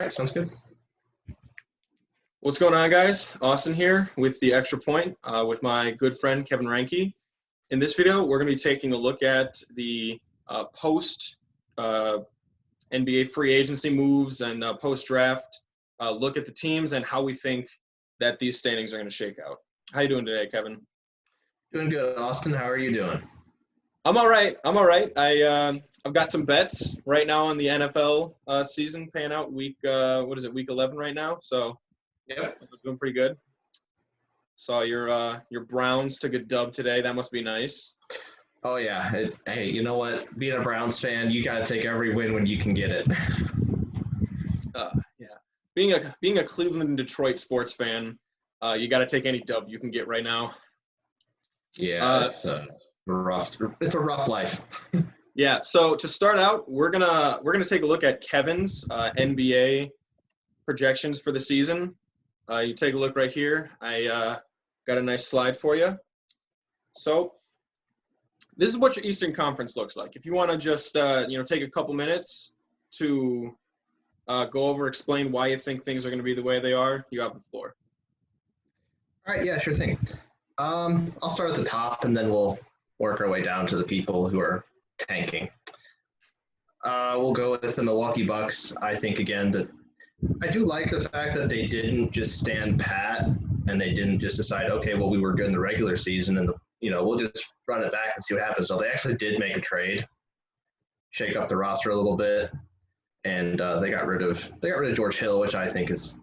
All right, sounds good. What's going on, guys? Austin here with the Extra Point with my good friend Kevin Reinke. In this video, we're going to be taking a look at the post NBA free agency moves and post-draft look at the teams and how we think that these standings are going to shake out. How you doing today, Kevin? Doing good, Austin. How are you doing? I'm all right. I've got some bets right now on the NFL season paying out week 11 right now. So Yep. I'm doing pretty good. Saw your Browns took a dub today. That must be nice. Oh yeah. Hey, you know what? Being a Browns fan, you got to take every win when you can get it. Yeah. Being a Cleveland and Detroit sports fan, you got to take any dub you can get right now. Yeah, it's rough. It's a rough life. Yeah. So to start out, we're gonna take a look at Kevin's NBA projections for the season. You take a look right here. I got a nice slide for you. So this is what your Eastern Conference looks like. If you want to just take a couple minutes to go over, explain why you think things are going to be the way they are, you have the floor. All right, yeah, sure thing. I'll start at the top, and then we'll work our way down to the people who are tanking. We'll go with the Milwaukee Bucks. I think, again, that I do like the fact that they didn't just stand pat and they didn't just decide, okay, well, we were good in the regular season and, we'll just run it back and see what happens. So they actually did make a trade, shake up the roster a little bit, and they got rid of George Hill, which I think is,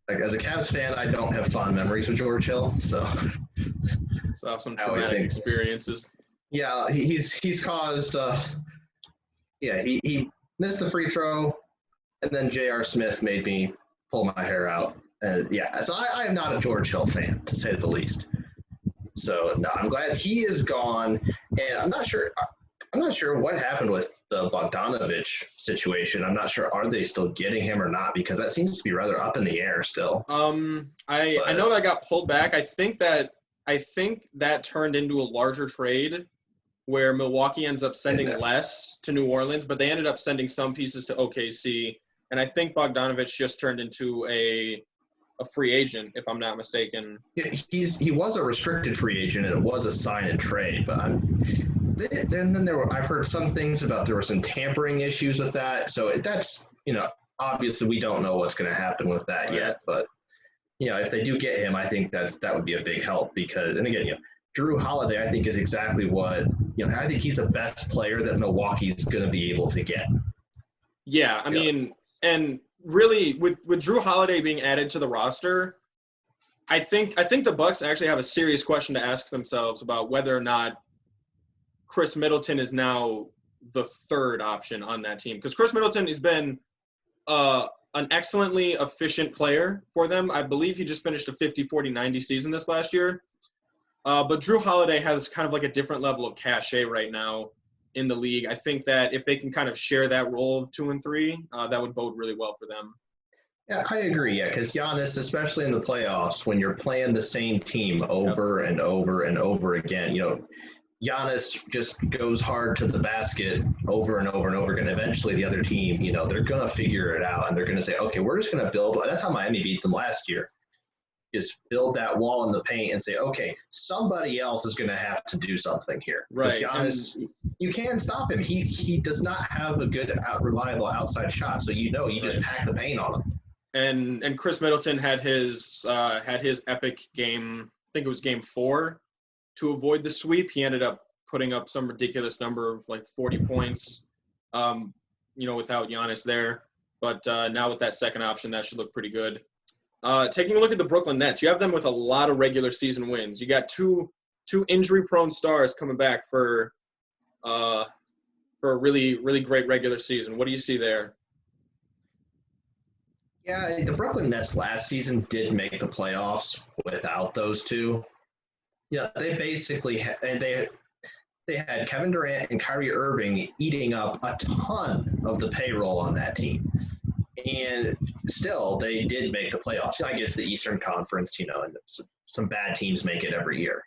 like, as a Cavs fan, I don't have fond memories of George Hill, so some traumatic experiences. Yeah, he's caused. He missed the free throw, and then J.R. Smith made me pull my hair out. So I am not a George Hill fan, to say the least. So no, I'm glad he is gone, and I'm not sure what happened with the Bogdanovich situation. I'm not sure, are they still getting him or not, because that seems to be rather up in the air still. I know that got pulled back. I think that turned into a larger trade where Milwaukee ends up sending less to New Orleans, but they ended up sending some pieces to OKC. And I think Bogdanovich just turned into a free agent, if I'm not mistaken. Yeah, he was a restricted free agent, and it was a sign and trade. But I've heard some things about there were some tampering issues with that. So that's, obviously we don't know what's going to happen with that yet. But if they do get him, I think that would be a big help because, and again, Drew Holiday, I think, is exactly what I think he's the best player that Milwaukee is going to be able to get. Yeah, I mean, and really with Drew Holiday being added to the roster, I think the Bucks actually have a serious question to ask themselves about whether or not Chris Middleton is now the third option on that team, because Chris Middleton has been an excellently efficient player for them. I believe he just finished a 50-40-90 season this last year. But Drew Holiday has kind of like a different level of cachet right now in the league. I think that if they can kind of share that role of 2 and 3, that would bode really well for them. Yeah, I agree. Yeah, because Giannis, especially in the playoffs, when you're playing the same team over and over and over again, Giannis just goes hard to the basket over and over and over again. Eventually, the other team, they're going to figure it out, and they're going to say, okay, we're just going to build. That's how Miami beat them last year. Just build that wall in the paint and say, okay, somebody else is going to have to do something here. Right. Giannis, you can't stop him. He does not have a good, reliable outside shot. So you just pack the paint on him. And Chris Middleton had his epic game. I think it was game 4 to avoid the sweep. He ended up putting up some ridiculous number of like 40 points. Without Giannis there. But now with that second option, that should look pretty good. Taking a look at the Brooklyn Nets, you have them with a lot of regular season wins. You got two injury-prone stars coming back for a really, really great regular season. What do you see there? Yeah, the Brooklyn Nets last season did make the playoffs without those two. Yeah, they basically they had Kevin Durant and Kyrie Irving eating up a ton of the payroll on that team. And still, they did make the playoffs. I guess the Eastern Conference, and some bad teams make it every year.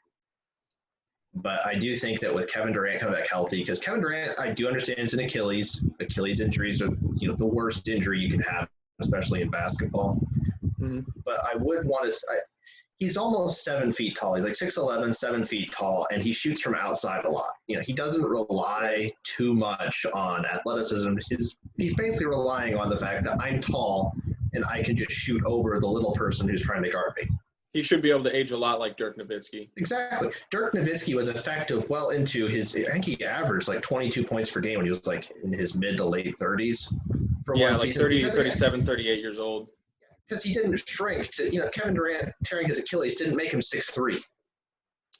But I do think that with Kevin Durant coming back healthy, because Kevin Durant, I do understand it's an Achilles. Achilles injuries are, the worst injury you can have especially in basketball. Mm-hmm. But I would want to. He's almost 7 feet tall. He's like 6'11", 7 feet tall, and he shoots from outside a lot. He doesn't rely too much on athleticism. He's basically relying on the fact that I'm tall and I can just shoot over the little person who's trying to guard me. He should be able to age a lot like Dirk Nowitzki. Exactly. Dirk Nowitzki was effective well into his. I think he averaged like 22 points per game when he was like in his mid to late 30s. For one like season. 30, 37, 38 years old. Because he didn't shrink to, Kevin Durant tearing his Achilles didn't make him 6'3".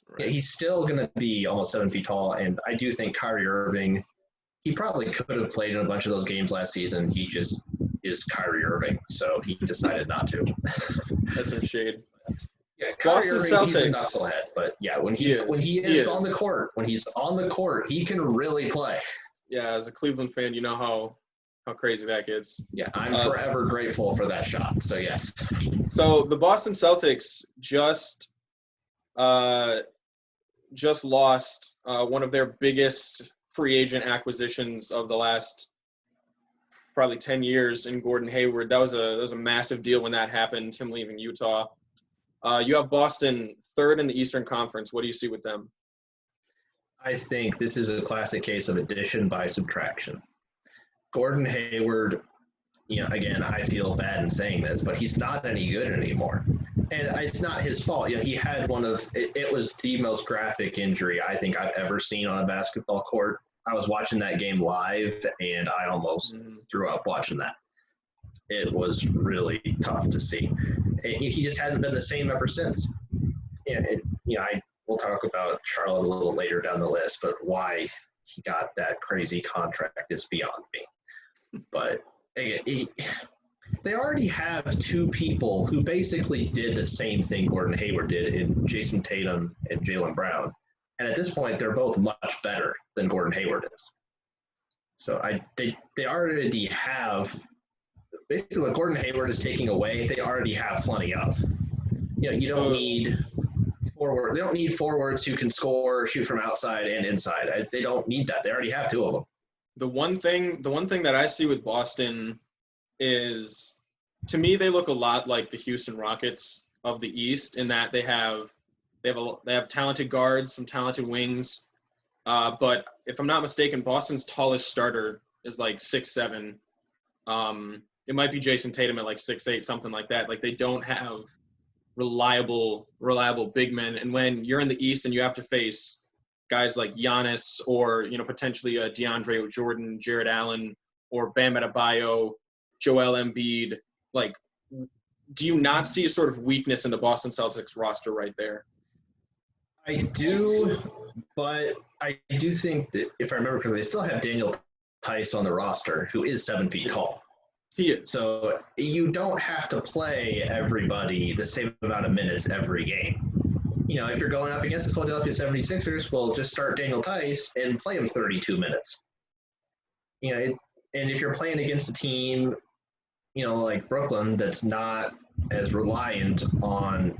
Right. He's still going to be almost 7 feet tall. And I do think Kyrie Irving, he probably could have played in a bunch of those games last season. He just is Kyrie Irving. So he decided not to. That's some shade. Yeah, Kyrie Boston Irving, Celtics. He's a knucklehead. But yeah, when he is on the court, he can really play. Yeah, as a Cleveland fan, you know how crazy that gets. Yeah, I'm forever grateful for that shot. So, yes. So, the Boston Celtics just lost one of their biggest free agent acquisitions of the last probably 10 years in Gordon Hayward. That was a massive deal when that happened, him leaving Utah. You have Boston third in the Eastern Conference. What do you see with them? I think this is a classic case of addition by subtraction. Gordon Hayward, again, I feel bad in saying this, but he's not any good anymore. And it's not his fault. He had it was the most graphic injury I think I've ever seen on a basketball court. I was watching that game live, and I almost threw up watching that. It was really tough to see. He just hasn't been the same ever since. We'll talk about Charlotte a little later down the list, but why he got that crazy contract is beyond me. But they already have two people who basically did the same thing Gordon Hayward did in Jason Tatum and Jaylen Brown. And at this point, they're both much better than Gordon Hayward is. So they already have – basically what Gordon Hayward is taking away, they already have plenty of. You don't need forward. They don't need forwards who can score, shoot from outside and inside. They don't need that. They already have two of them. The one thing that I see with Boston is, to me, they look a lot like the Houston Rockets of the East in that they have talented guards, some talented wings. But if I'm not mistaken, Boston's tallest starter is like 6'7". It might be Jason Tatum at like 6'8", something like that. Like, they don't have reliable big men. And when you're in the East and you have to face guys like Giannis or, potentially DeAndre Jordan, Jared Allen, or Bam Adebayo, Joel Embiid, like, do you not see a sort of weakness in the Boston Celtics roster right there? I do, but I do think that, if I remember correctly, they still have Daniel Tice on the roster, who is 7 feet tall. He is. So you don't have to play everybody the same amount of minutes every game. If you're going up against the Philadelphia 76ers, well, just start Daniel Tice and play him 32 minutes. And if you're playing against a team, like Brooklyn, that's not as reliant on,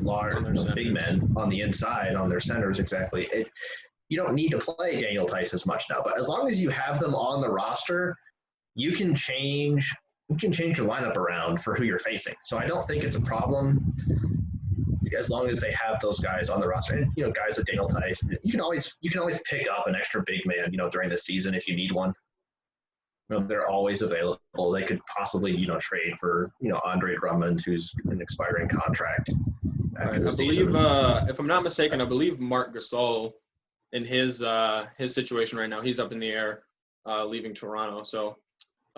large big men on the inside, on their centers, exactly. You don't need to play Daniel Tice as much now. But as long as you have them on the roster, you can change your lineup around for who you're facing. So I don't think it's a problem as long as they have those guys on the roster. And, guys like Daniel Tice, you can always pick up an extra big man, during the season if you need one. They're always available. They could possibly, trade for, Andre Drummond, who's an expiring contract. Right. I believe, if I'm not mistaken, I believe Marc Gasol in his situation right now, he's up in the air, leaving Toronto. So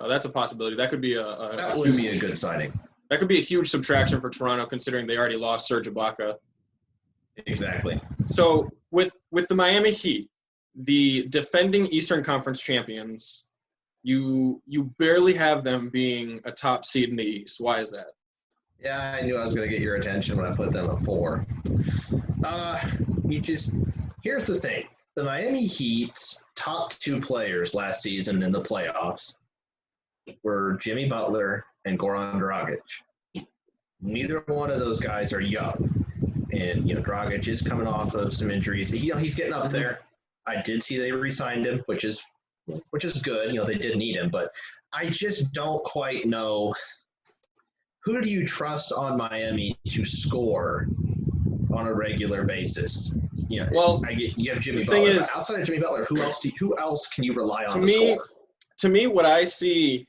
that's a possibility. That could be that would be a good signing. That could be a huge subtraction for Toronto, considering they already lost Serge Ibaka. Exactly. So with the Miami Heat, the defending Eastern Conference champions, you barely have them being a top seed in the East. Why is that? Yeah, I knew I was going to get your attention when I put them at 4. Here's the thing. The Miami Heat's top 2 players last season in the playoffs were Jimmy Butler and Goran Dragic. Neither one of those guys are young. And, Dragic is coming off of some injuries. He's getting up there. I did see they re-signed him, which is good. They did need him. But I just don't quite know. Who do you trust on Miami to score on a regular basis? Well, You have Jimmy the Butler, thing but is, outside of Jimmy Butler, who else can you rely to on to me, score? what I see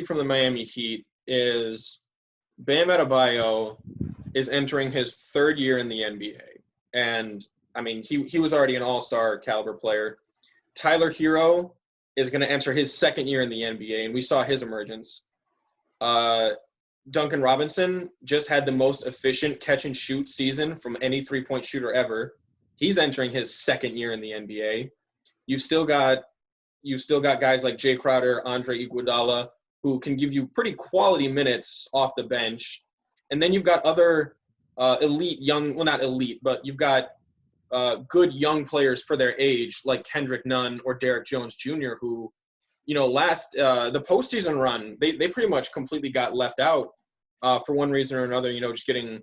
from the Miami Heat is Bam Adebayo is entering his third year in the NBA. And, I mean, he was already an all-star caliber player. Tyler Hero is going to enter his second year in the NBA, and we saw his emergence. Duncan Robinson just had the most efficient catch-and-shoot season from any three-point shooter ever. He's entering his second year in the NBA. You've still got guys like Jay Crowder, Andre Iguodala, who can give you pretty quality minutes off the bench. And then you've got other elite young – well, not elite, but you've got good young players for their age like Kendrick Nunn or Derek Jones Jr., who, the postseason run, they pretty much completely got left out for one reason or another, just getting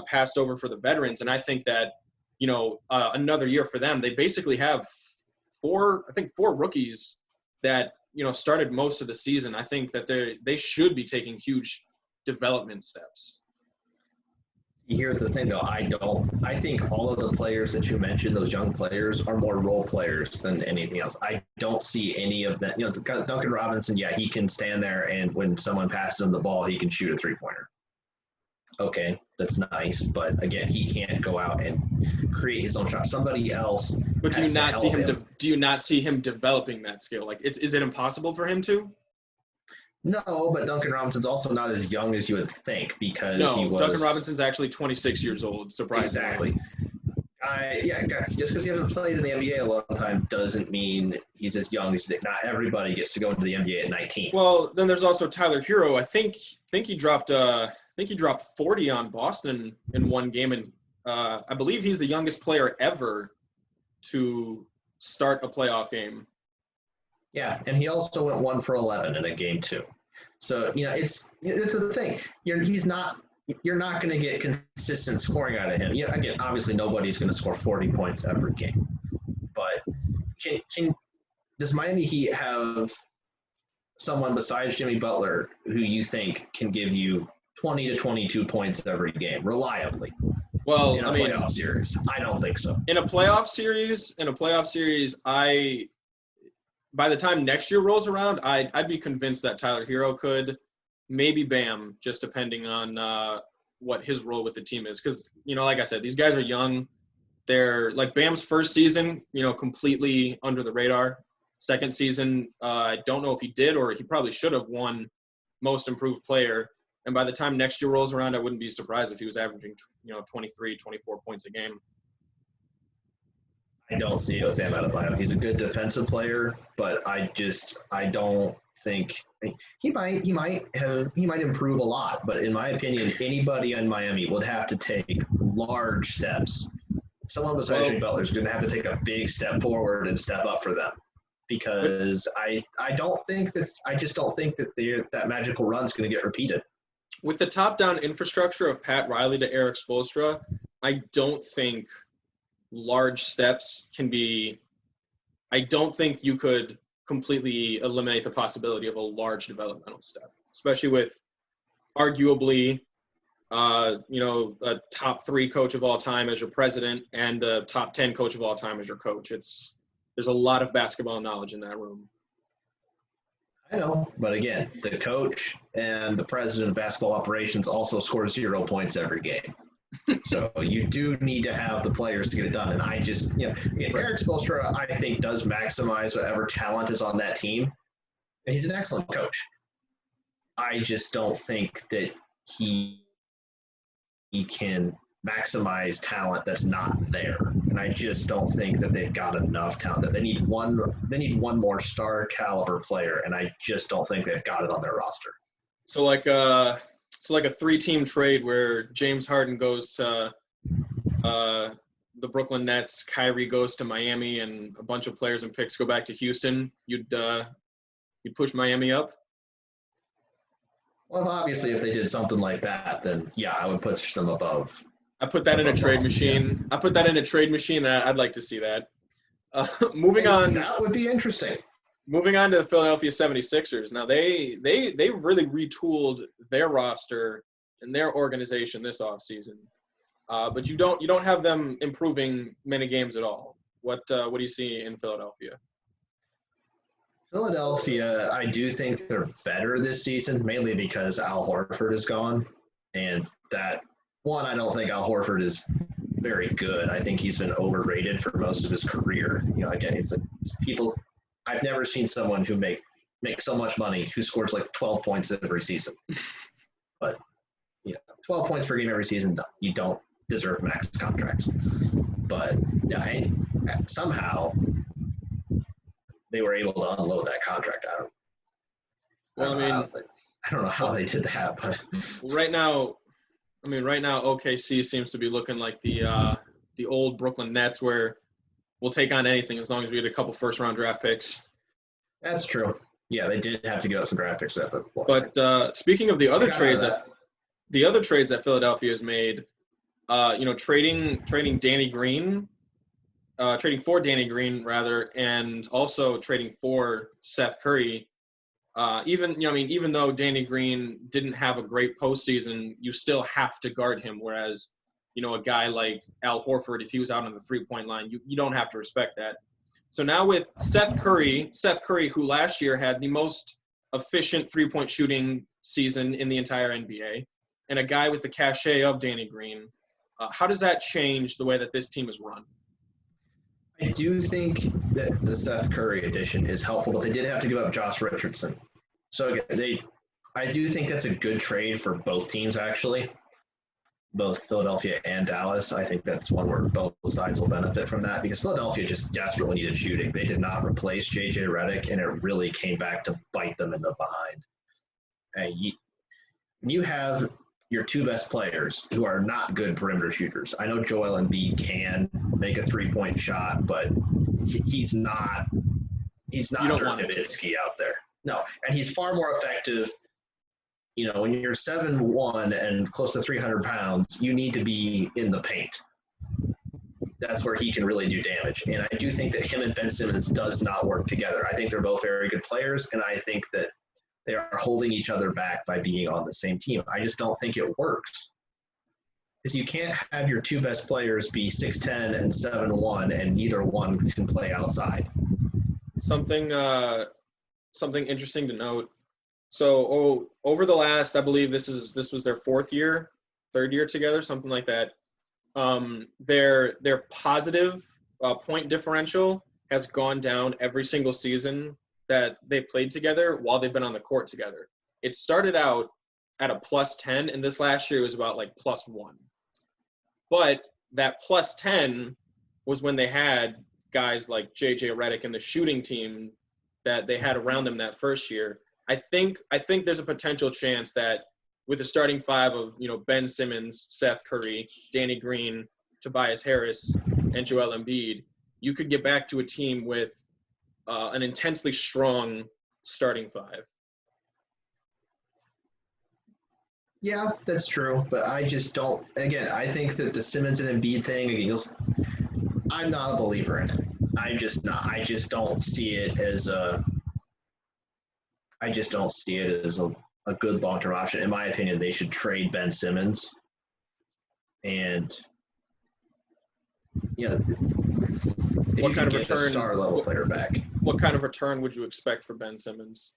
passed over for the veterans. And I think that, another year for them, they basically have four rookies that, started most of the season. I think that they should be taking huge development steps. Here's the thing, though. I think all of the players that you mentioned, those young players, are more role players than anything else. I don't see any of that. Duncan Robinson, yeah, he can stand there, and when someone passes him the ball, he can shoot a three-pointer. Okay, that's nice, but again, he can't go out and create his own shot. Somebody else. But do you not see him? Do you not see him developing that skill? Like, is it impossible for him to? No, but Duncan Robinson's also not as young as you would think because he was. Duncan Robinson's actually 26 years old. Surprisingly. Exactly. Just because he hasn't played in the NBA a long time doesn't mean he's as young as not everybody gets to go into the NBA at 19. Well, then there's also Tyler Hero. I think he dropped 40 on Boston in one game, and I believe he's the youngest player ever to start a playoff game. Yeah, and he also went 1 for 11 in a game too. So it's the thing. You're not going to get consistent scoring out of him. Again, obviously nobody's going to score 40 points every game, but does Miami Heat have someone besides Jimmy Butler who you think can give you 20 to 22 points every game reliably? Well, in a playoff series, I don't think so. In a playoff series, by the time next year rolls around, I'd be convinced that Tyler Hero could, maybe Bam, just depending on what his role with the team is. Because, like I said, these guys are young. They're like Bam's first season, completely under the radar. Second season, I don't know if he did or he probably should have won most improved player. And by the time next year rolls around, I wouldn't be surprised if he was averaging, 23, 24 points a game. I don't see it with Bam Adebayo. He's a good defensive player, but I don't think he might improve a lot. But in my opinion, anybody in Miami would have to take large steps. Someone besides Jimmy Butler is going to have to take a big step forward and step up for them. Because I just don't think that that magical run is going to get repeated. With the top-down infrastructure of Pat Riley to Eric Spoelstra, I don't think large steps can be – I don't think you could completely eliminate the possibility of a large developmental step, especially with arguably, a top 3 coach of all time as your president and a top 10 coach of all time as your coach. There's a lot of basketball knowledge in that room. I know, but again, the coach and the president of basketball operations also score 0 points every game. So you do need to have the players to get it done. And Eric Spoelstra, I think, does maximize whatever talent is on that team. And he's an excellent coach. I just don't think that he can maximize talent that's not there. And I just don't think that they've got enough talent. That they need one more star caliber player, and I just don't think they've got it on their roster. So like a 3-team trade where James Harden goes to the Brooklyn Nets, Kyrie goes to Miami, and a bunch of players and picks go back to Houston, you'd push Miami up? Well, obviously, if they did something like that, then yeah, I would push them above. I put that in a trade machine. I'd like to see that. Moving on. That would be interesting. Moving on to the Philadelphia 76ers. Now they really retooled their roster and their organization this offseason. But you don't have them improving many games at all. What do you see in Philadelphia? Philadelphia, I do think they're better this season, mainly because Al Horford is gone. And that one, I don't think Al Horford is very good. I think he's been overrated for most of his career. Again, it's people. I've never seen someone who make so much money who scores like 12 points every season. But 12 points per game every season, you don't deserve max contracts. But yeah, somehow they were able to unload that contract out of him. Well, I don't know how they did that, but right now OKC seems to be looking like the old Brooklyn Nets, where we'll take on anything as long as we get a couple first-round draft picks. That's true. Yeah, they did have to give up some draft picks at the point. But speaking of the other trades that Philadelphia has made, trading Danny Green, trading for Danny Green rather, and also trading for Seth Curry. Even though Danny Green didn't have a great postseason, you still have to guard him. Whereas, a guy like Al Horford, if he was out on the three-point line, you don't have to respect that. So now with Seth Curry, who last year had the most efficient three-point shooting season in the entire NBA, and a guy with the cachet of Danny Green, how does that change the way that this team is run? I do think that the Seth Curry addition is helpful, but they did have to give up Josh Richardson. So I do think that's a good trade for both teams, actually, both Philadelphia and Dallas. I think that's one where both sides will benefit from that, because Philadelphia just desperately needed shooting. They did not replace J.J. Redick, and it really came back to bite them in the behind. And you have your two best players who are not good perimeter shooters. I know Joel Embiid can make a three-point shot, but he's not Dirk Nowitzki out there. No, and he's far more effective. When you're 7'1" and close to 300 pounds, you need to be in the paint. That's where he can really do damage. And I do think that him and Ben Simmons does not work together. I think they're both very good players, and I think that they are holding each other back by being on the same team. I just don't think it works. Because you can't have your two best players be 6'10" and 7'1", and neither one can play outside. Something interesting to note. So over the last, I believe this was their third year together, something like that. Their positive point differential has gone down every single season that they've played together while they've been on the court together. It started out at a +10, and this last year was about like +1. But that +10 was when they had guys like J.J. Redick and the shooting team that they had around them that first year. I think there's a potential chance that with a starting five of Ben Simmons, Seth Curry, Danny Green, Tobias Harris, and Joel Embiid, you could get back to a team with an intensely strong starting five. Yeah, that's true, but I just don't. Again, I think that the Simmons and Embiid thing, I'm not a believer in it. I just don't see it as a good long-term option. In my opinion, they should trade Ben Simmons, and what kind of return? Star level player back. What kind of return would you expect for Ben Simmons?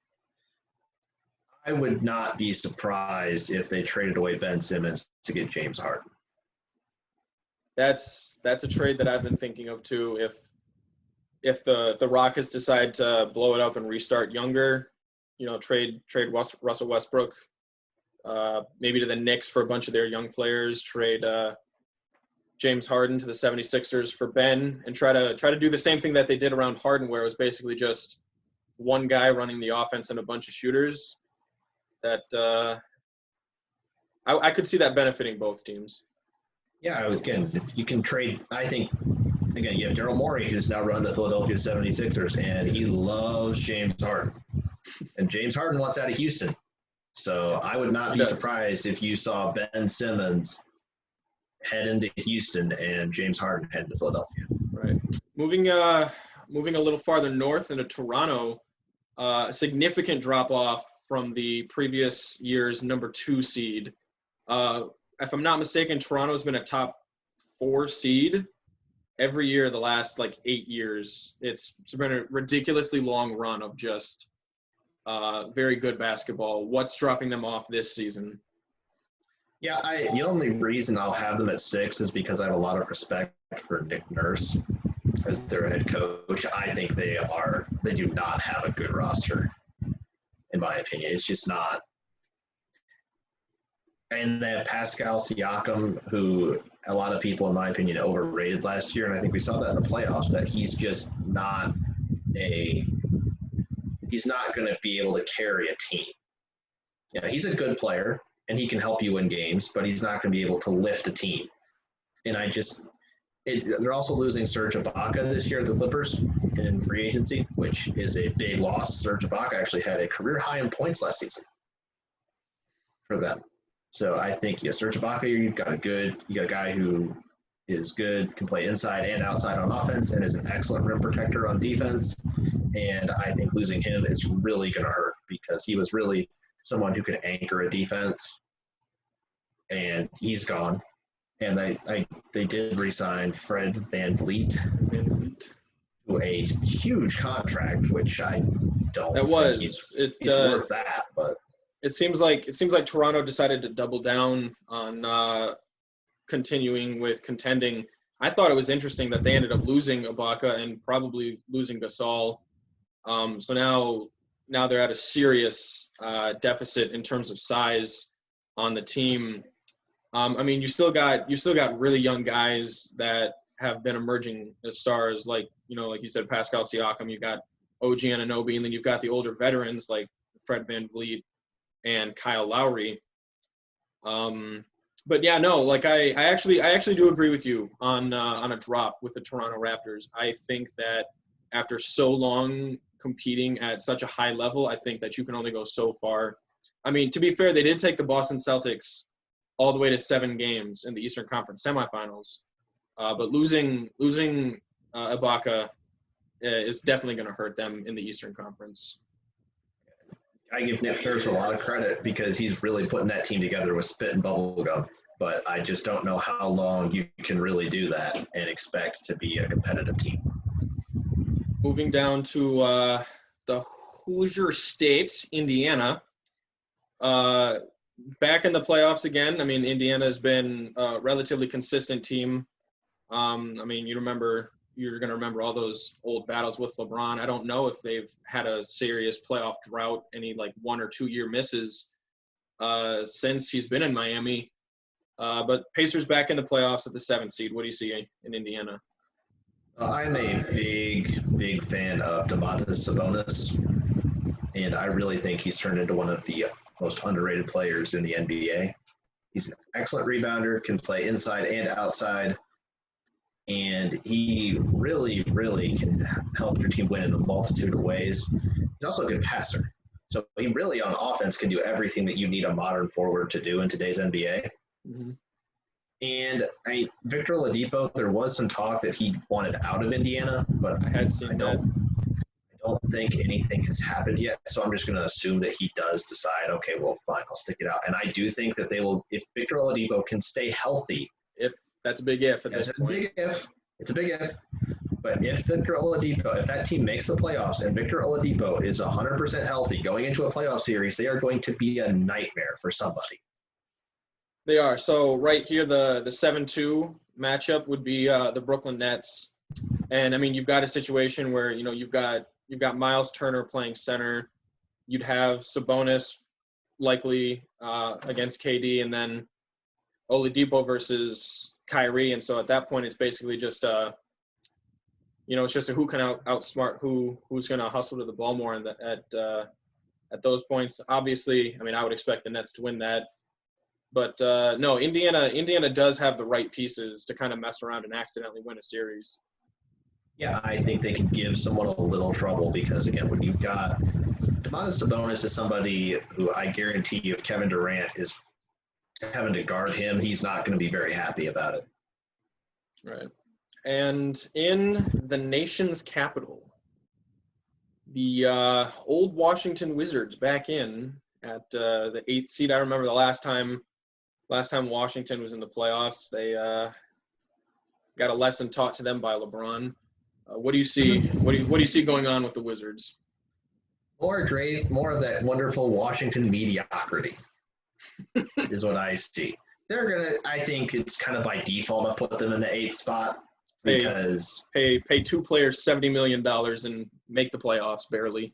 I would not be surprised if they traded away Ben Simmons to get James Harden. That's a trade that I've been thinking of too. If the Rockets decide to blow it up and restart younger, trade Russell Westbrook, maybe to the Knicks for a bunch of their young players, trade James Harden to the 76ers for Ben, and try to do the same thing that they did around Harden, where it was basically just one guy running the offense and a bunch of shooters. That I could see that benefiting both teams. Yeah, again, if you can trade, I think, again, you have Daryl Morey, who's now running the Philadelphia 76ers, and he loves James Harden. And James Harden wants out of Houston. So I would not be surprised if you saw Ben Simmons head into Houston and James Harden head to Philadelphia. Right. Moving a little farther north into Toronto, a significant drop off from the previous year's number 2 seed. If I'm not mistaken, Toronto's been a top 4 seed every year the last 8 years. It's been a ridiculously long run of just very good basketball. What's dropping them off this season? Yeah, the only reason I'll have them at 6 is because I have a lot of respect for Nick Nurse as their head coach. I think they do not have a good roster, in my opinion. It's just not. And they have Pascal Siakam, who a lot of people, in my opinion, overrated last year. And I think we saw that in the playoffs, that he's just not he's not going to be able to carry a team. He's a good player, and he can help you win games, but he's not going to be able to lift a team. And they're also losing Serge Ibaka this year at the Clippers in free agency, which is a big loss. Serge Ibaka actually had a career high in points last season for them. So I think, Serge Ibaka, you got a guy who is good, can play inside and outside on offense, and is an excellent rim protector on defense. And I think losing him is really going to hurt, because he was really someone who could anchor a defense, and he's gone. And they did re-sign Fred VanVleet to a huge contract, which I don't think he's worth that, but. It seems like Toronto decided to double down on continuing with contending. I thought it was interesting that they ended up losing Ibaka and probably losing Gasol. So now they're at a serious deficit in terms of size on the team. You still got really young guys that have been emerging as stars, like you said, Pascal Siakam. You got OG Anunoby, and then you've got the older veterans like Fred VanVleet and Kyle Lowry. But yeah, no, I actually do agree with you on a drop with the Toronto Raptors. I think that after so long competing at such a high level, I think that you can only go so far. To be fair, they did take the Boston Celtics all the way to 7 games in the Eastern Conference semifinals. But losing Ibaka is definitely going to hurt them in the Eastern Conference. I give Nick Nurse a lot of credit, because he's really putting that team together with spit and bubble gum. But I just don't know how long you can really do that and expect to be a competitive team. Moving down to the Hoosier State, Indiana. Back in the playoffs again. Indiana's been a relatively consistent team. You're going to remember all those old battles with LeBron. I don't know if they've had a serious playoff drought, any 1 or 2 year misses since he's been in Miami. But Pacers back in the playoffs at the 7th seed. What do you see in Indiana? I'm a big fan of Domantas Sabonis, and I really think he's turned into one of the most underrated players in the NBA. He's an excellent rebounder, can play inside and outside, and he really, really can help your team win in a multitude of ways. He's also a good passer. So he really, on offense, can do everything that you need a modern forward to do in today's NBA. Mm-hmm. And Victor Oladipo, there was some talk that he wanted out of Indiana, but I don't think anything has happened yet. So I'm just going to assume that he does decide, okay, well, fine, I'll stick it out. And I do think that they will, if Victor Oladipo can stay healthy. That's a big if at this point. It's a big if. But if Victor Oladipo, if that team makes the playoffs and Victor Oladipo is 100% healthy going into a playoff series, they are going to be a nightmare for somebody. They are. So right here, the 7-2 matchup would be the Brooklyn Nets. And, you've got a situation where, you've got Miles Turner playing center. You'd have Sabonis likely against KD, and then Oladipo versus Kyrie. And so at that point, it's basically just it's just who can outsmart who's going to hustle to the ball more. And at those points, obviously, I would expect the Nets to win that. But no, Indiana does have the right pieces to kind of mess around and accidentally win a series. Yeah, I think they can give someone a little trouble, because, again, when you've got Domantas Sabonis is somebody who I guarantee you, if Kevin Durant is having to guard him, he's not going to be very happy about it. Right. And in the nation's capital, The old Washington Wizards back in at the 8th seed. I remember the last time Washington was in the playoffs, they got a lesson taught to them by LeBron. What do you see? What do you see going on with the Wizards? More of that wonderful Washington mediocrity is what I see. I think it's kind of by default to put them in the 8th spot because pay 2 players $70 million and make the playoffs barely.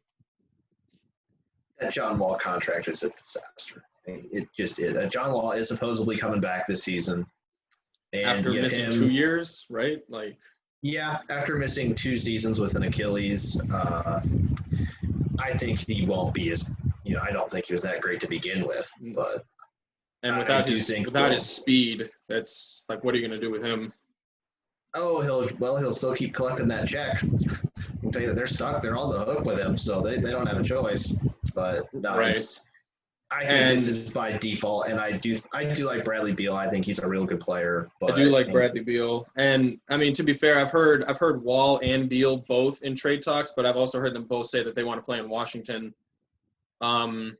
That John Wall contract is a disaster. It just is. John Wall is supposedly coming back this season. And after missing 2 years, right? Yeah, after missing 2 seasons with an Achilles, I think he won't be I don't think he was that great to begin with. But without his speed, that's what are you going to do with him? Oh, he'll still keep collecting that check. I'll tell you that they're stuck. They're on the hook with him, so they don't have a choice. But no, right. I think this is by default, and I do like Bradley Beal. I think he's a real good player. But I do like Bradley Beal, and I mean, to be fair, I've heard Wall and Beal both in trade talks, but I've also heard them both say that they want to play in Washington. I mean,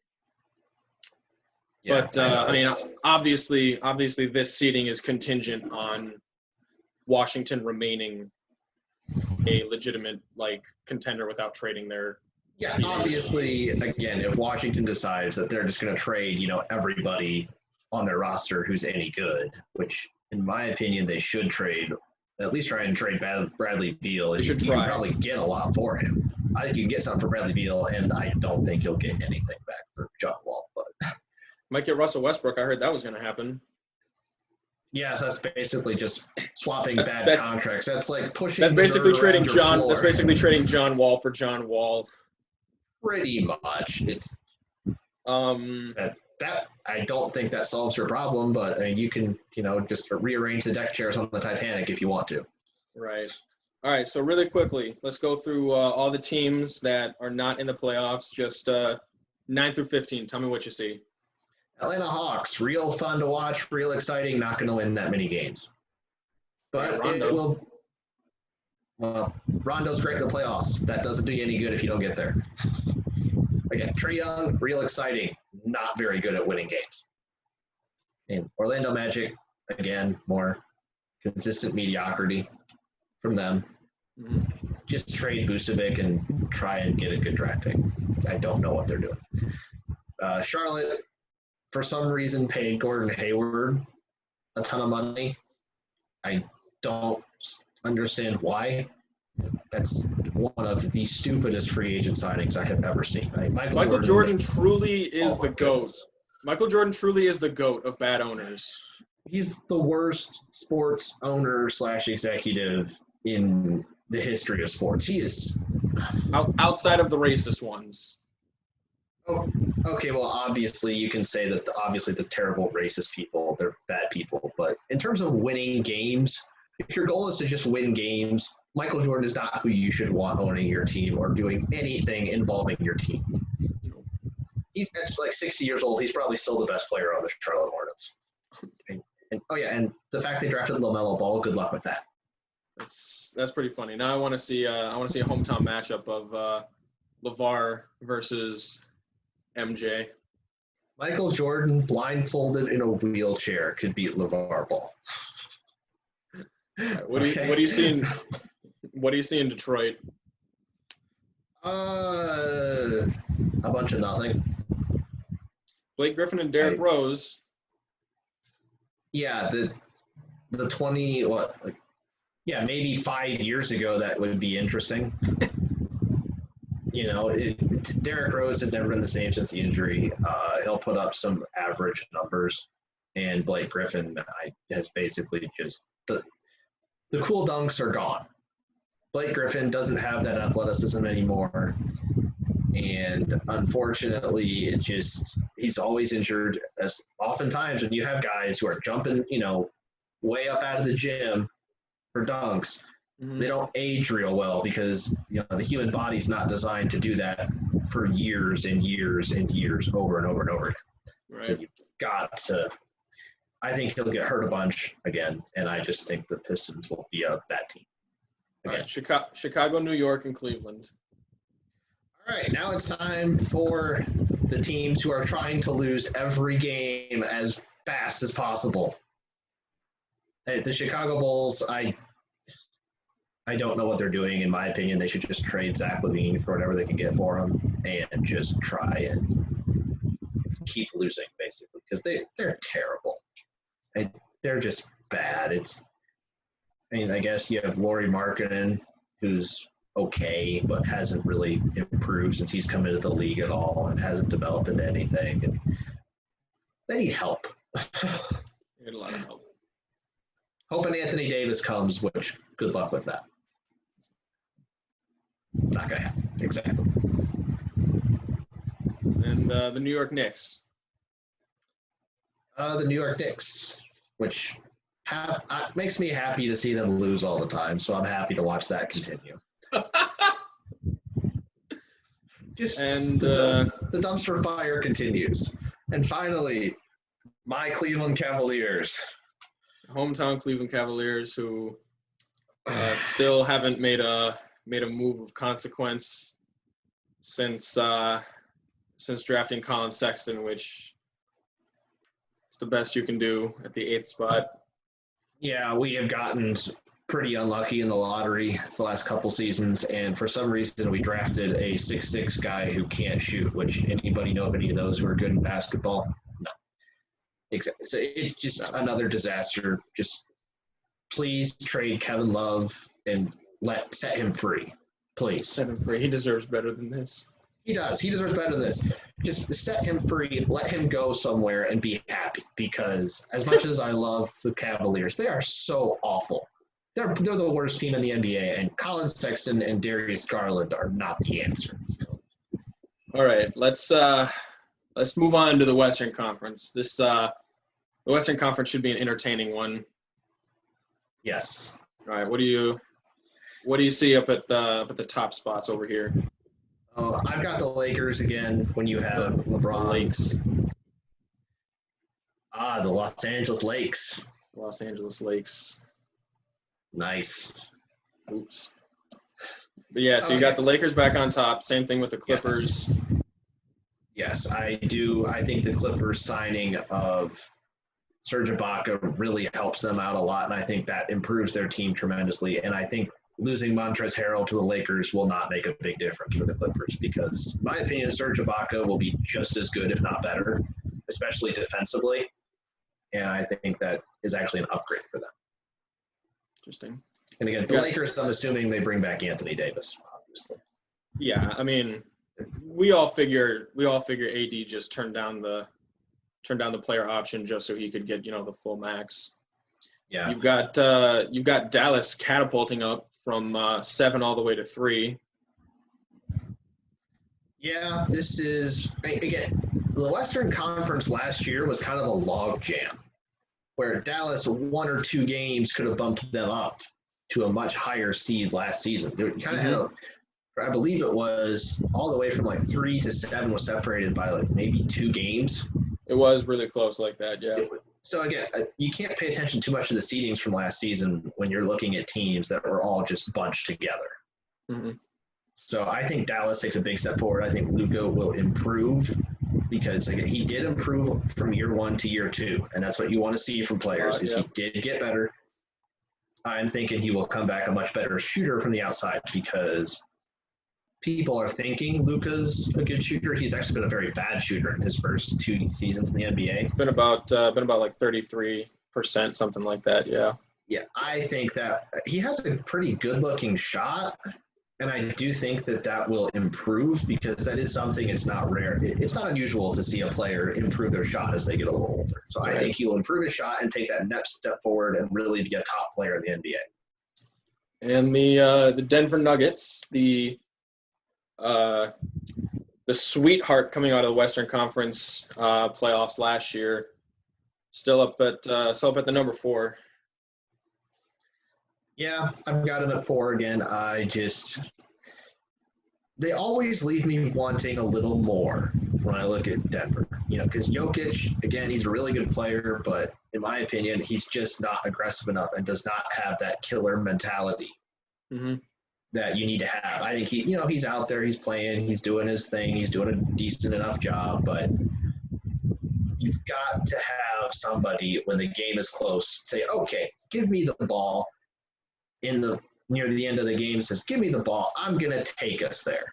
obviously, this seeding is contingent on Washington remaining a legitimate contender without trading their. Yeah, obviously, again, if Washington decides that they're just going to trade, everybody on their roster who's any good, which, in my opinion, they should trade, at least try and trade Bradley Beal. You can probably get a lot for him. I think you can get something for Bradley Beal, and I don't think you'll get anything back for John Wall. But might get Russell Westbrook. I heard that was going to happen. Yes, that's basically just swapping bad contracts. That's like pushing. That's basically trading John. That's basically trading John Wall for John Wall. Pretty much. It's that I don't think that solves your problem, but you can just rearrange the deck chairs on the Titanic if you want to. Right. All right. So really quickly, let's go through all the teams that are not in the playoffs. Just 9 through 15. Tell me what you see. Atlanta Hawks, real fun to watch, real exciting. Not going to win that many games, but it will. Well, Rondo's great in the playoffs. That doesn't do you any good if you don't get there. Again, Trae Young, real exciting, not very good at winning games. And Orlando Magic, again, more consistent mediocrity from them. Mm-hmm. Just trade Vucevic and try and get a good draft pick. I don't know what they're doing. Charlotte, for some reason, paid Gordon Hayward a ton of money. I don't understand why. That's one of the stupidest free agent signings I have ever seen. Michael Jordan truly is the GOAT. Michael Jordan truly is the GOAT of bad owners. He's the worst sports owner / executive in the history of sports. He is outside of the racist ones. Oh, okay. Well, obviously you can say that the terrible racist people, they're bad people. But in terms of winning games, if your goal is to just win games, Michael Jordan is not who you should want owning your team or doing anything involving your team. He's 60 years old. He's probably still the best player on the Charlotte Hornets. And the fact they drafted LaMelo Ball, good luck with that. That's pretty funny. Now I want to see a hometown matchup of LeVar versus MJ. Michael Jordan blindfolded in a wheelchair could beat LeVar Ball. What do you see in Detroit? A bunch of nothing. Blake Griffin and Derrick Rose. Yeah, the 20 maybe 5 years ago that would be interesting. Derrick Rose has never been the same since the injury. He'll put up some average numbers, and Blake Griffin has basically just the cool dunks are gone. Blake Griffin doesn't have that athleticism anymore. And unfortunately, he's always injured. As oftentimes when you have guys who are jumping, way up out of the gym for dunks, they don't age real well because, the human body's not designed to do that for years and years and years over and over and over again. Right. So you've got to – I think he'll get hurt a bunch again, and I just think the Pistons will be a bad team. All right, Chicago, New York, and Cleveland. All right, now it's time for the teams who are trying to lose every game as fast as possible. Hey, the Chicago Bulls, I don't know what they're doing. In my opinion, they should just trade Zach LaVine for whatever they can get for him and just try and keep losing, basically, because they're terrible. They're just bad. I guess you have Lauri Markkanen, who's okay, but hasn't really improved since he's come into the league at all and hasn't developed into anything. And they need help. They need a lot of help. Hoping Anthony Davis comes, which good luck with that. Not going to happen. Exactly. And the New York Knicks. The New York Knicks, which makes me happy to see them lose all the time, so I'm happy to watch that continue. The dumpster fire continues. And finally, my Cleveland Cavaliers. Hometown Cleveland Cavaliers, who still haven't made a move of consequence since drafting Colin Sexton, which is the best you can do at the 8th spot. Yeah, we have gotten pretty unlucky in the lottery the last couple seasons, and for some reason we drafted a 6'6" guy who can't shoot, which anybody know of any of those who are good in basketball? No. Exactly. So it's just another disaster. Just please trade Kevin Love and set him free. Please. Set him free. He deserves better than this. He does. He deserves better than this. Just set him free, let him go somewhere and be happy, because as much as I love the Cavaliers, they are so awful. They're the worst team in the NBA, and Colin Sexton and Darius Garland are not the answer. All right, let's move on to the Western Conference. The Western Conference should be an entertaining one. Yes. All right, what do you see up at the top spots over here? I've got the Lakers again when you have LeBron. Lakes. The Los Angeles Lakes. Los Angeles Lakes. Nice. Oops. But yeah, so you got the Lakers back on top. Same thing with the Clippers. Yes, I do. I think the Clippers signing of Serge Ibaka really helps them out a lot, and I think that improves their team tremendously. And I think losing Montrezl Harrell to the Lakers will not make a big difference for the Clippers because, in my opinion, Serge Ibaka will be just as good, if not better, especially defensively. And I think that is actually an upgrade for them. Interesting. And again, the Lakers, I'm assuming they bring back Anthony Davis, obviously. Yeah, I mean, we all figure AD just turned down the player option just so he could get, the full max. Yeah. You've got Dallas catapulting up from 7 all the way to 3. Yeah, this is again, the Western Conference last year was kind of a log jam where Dallas 1 or 2 games could have bumped them up to a much higher seed last season. They kind of had I believe it was all the way from like 3 to 7 was separated by like maybe 2 games. It was really close like that, yeah. So again, you can't pay attention too much to the seedings from last season when you're looking at teams that were all just bunched together. Mm-hmm. So I think Dallas takes a big step forward. I think Luka will improve because again, he did improve from year 1 to year 2, and that's what you want to see from players. He did get better. I'm thinking he will come back a much better shooter from the outside because people are thinking Luka's a good shooter. He's actually been a very bad shooter in his first 2 seasons in the NBA. It's been about like 33%, something like that. Yeah. Yeah, I think that he has a pretty good-looking shot, and I do think that will improve because that is something. It's not rare. It's not unusual to see a player improve their shot as they get a little older. So I think he will improve his shot and take that next step forward and really be a top player in the NBA. And the Denver Nuggets, the sweetheart coming out of the Western Conference playoffs last year, still up at the number 4. Yeah, I've got him at 4 again. They always leave me wanting a little more when I look at Denver. Because Jokic, again, he's a really good player, but in my opinion, he's just not aggressive enough and does not have that killer mentality. Mm-hmm. that you need to have. I think he's out there, he's playing, he's doing his thing, he's doing a decent enough job, but you've got to have somebody when the game is close say, okay, give me the ball near the end of the game, says, give me the ball. I'm going to take us there.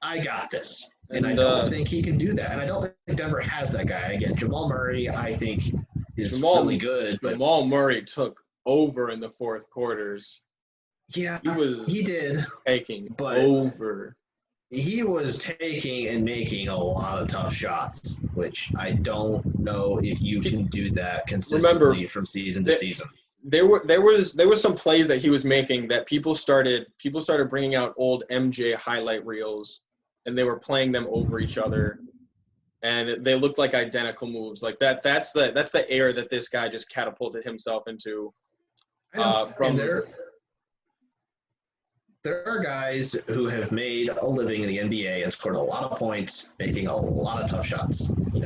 I got this. And I don't think he can do that. And I don't think Denver has that guy. Again, Jamal Murray, I think, is really good. Jamal Murray took over in the fourth quarters. Yeah, he did. Taking over. He was taking and making a lot of tough shots, which I don't know if you can do that consistently from season to season. There was some plays that he was making that people started bringing out old MJ highlight reels, and they were playing them over each other, and they looked like identical moves. Like that's the air that this guy just catapulted himself into. There are guys who have made a living in the NBA and scored a lot of points, making a lot of tough shots. You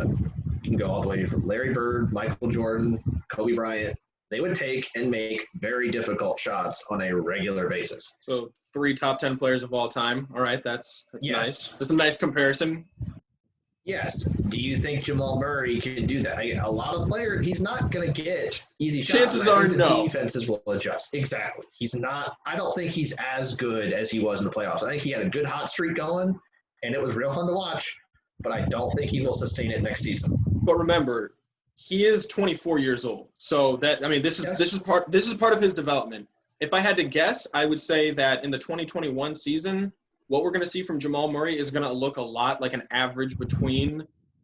can go all the way from Larry Bird, Michael Jordan, Kobe Bryant. They would take and make very difficult shots on a regular basis. So 3 top 10 players of all time. All right, that's nice. That's a nice comparison. Yes. Do you think Jamal Murray can do that? A lot of players, he's not going to get easy shots. Chances are no. Defenses will adjust. Exactly. He's not – I don't think he's as good as he was in the playoffs. I think he had a good hot streak going, and it was real fun to watch, but I don't think he will sustain it next season. But remember, he is 24 years old. So this is part of his development. If I had to guess, I would say that in the 2021 season – what we're going to see from Jamal Murray is going to look a lot like an average between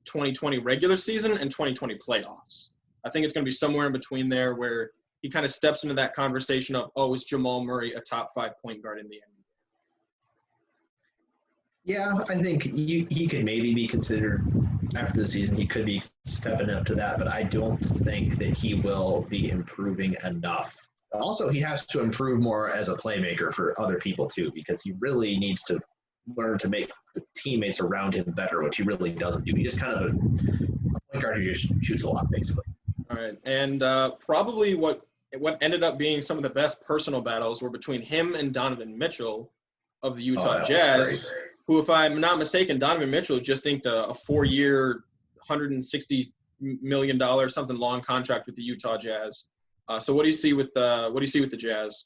2020 regular season and 2020 playoffs. I think it's going to be somewhere in between there where he kind of steps into that conversation of, oh, is Jamal Murray a top 5 point guard in the NBA? Yeah, I think he could maybe be considered after the season. He could be stepping up to that, but I don't think that he will be improving enough. Also, he has to improve more as a playmaker for other people, too, because he really needs to learn to make the teammates around him better, which he really doesn't do. He's just kind of a point guard who just shoots a lot, basically. All right. And probably what ended up being some of the best personal battles were between him and Donovan Mitchell of the Utah Jazz, who, if I'm not mistaken, Donovan Mitchell just inked a 4-year, $160 million something long contract with the Utah Jazz. So what do you see with the Jazz?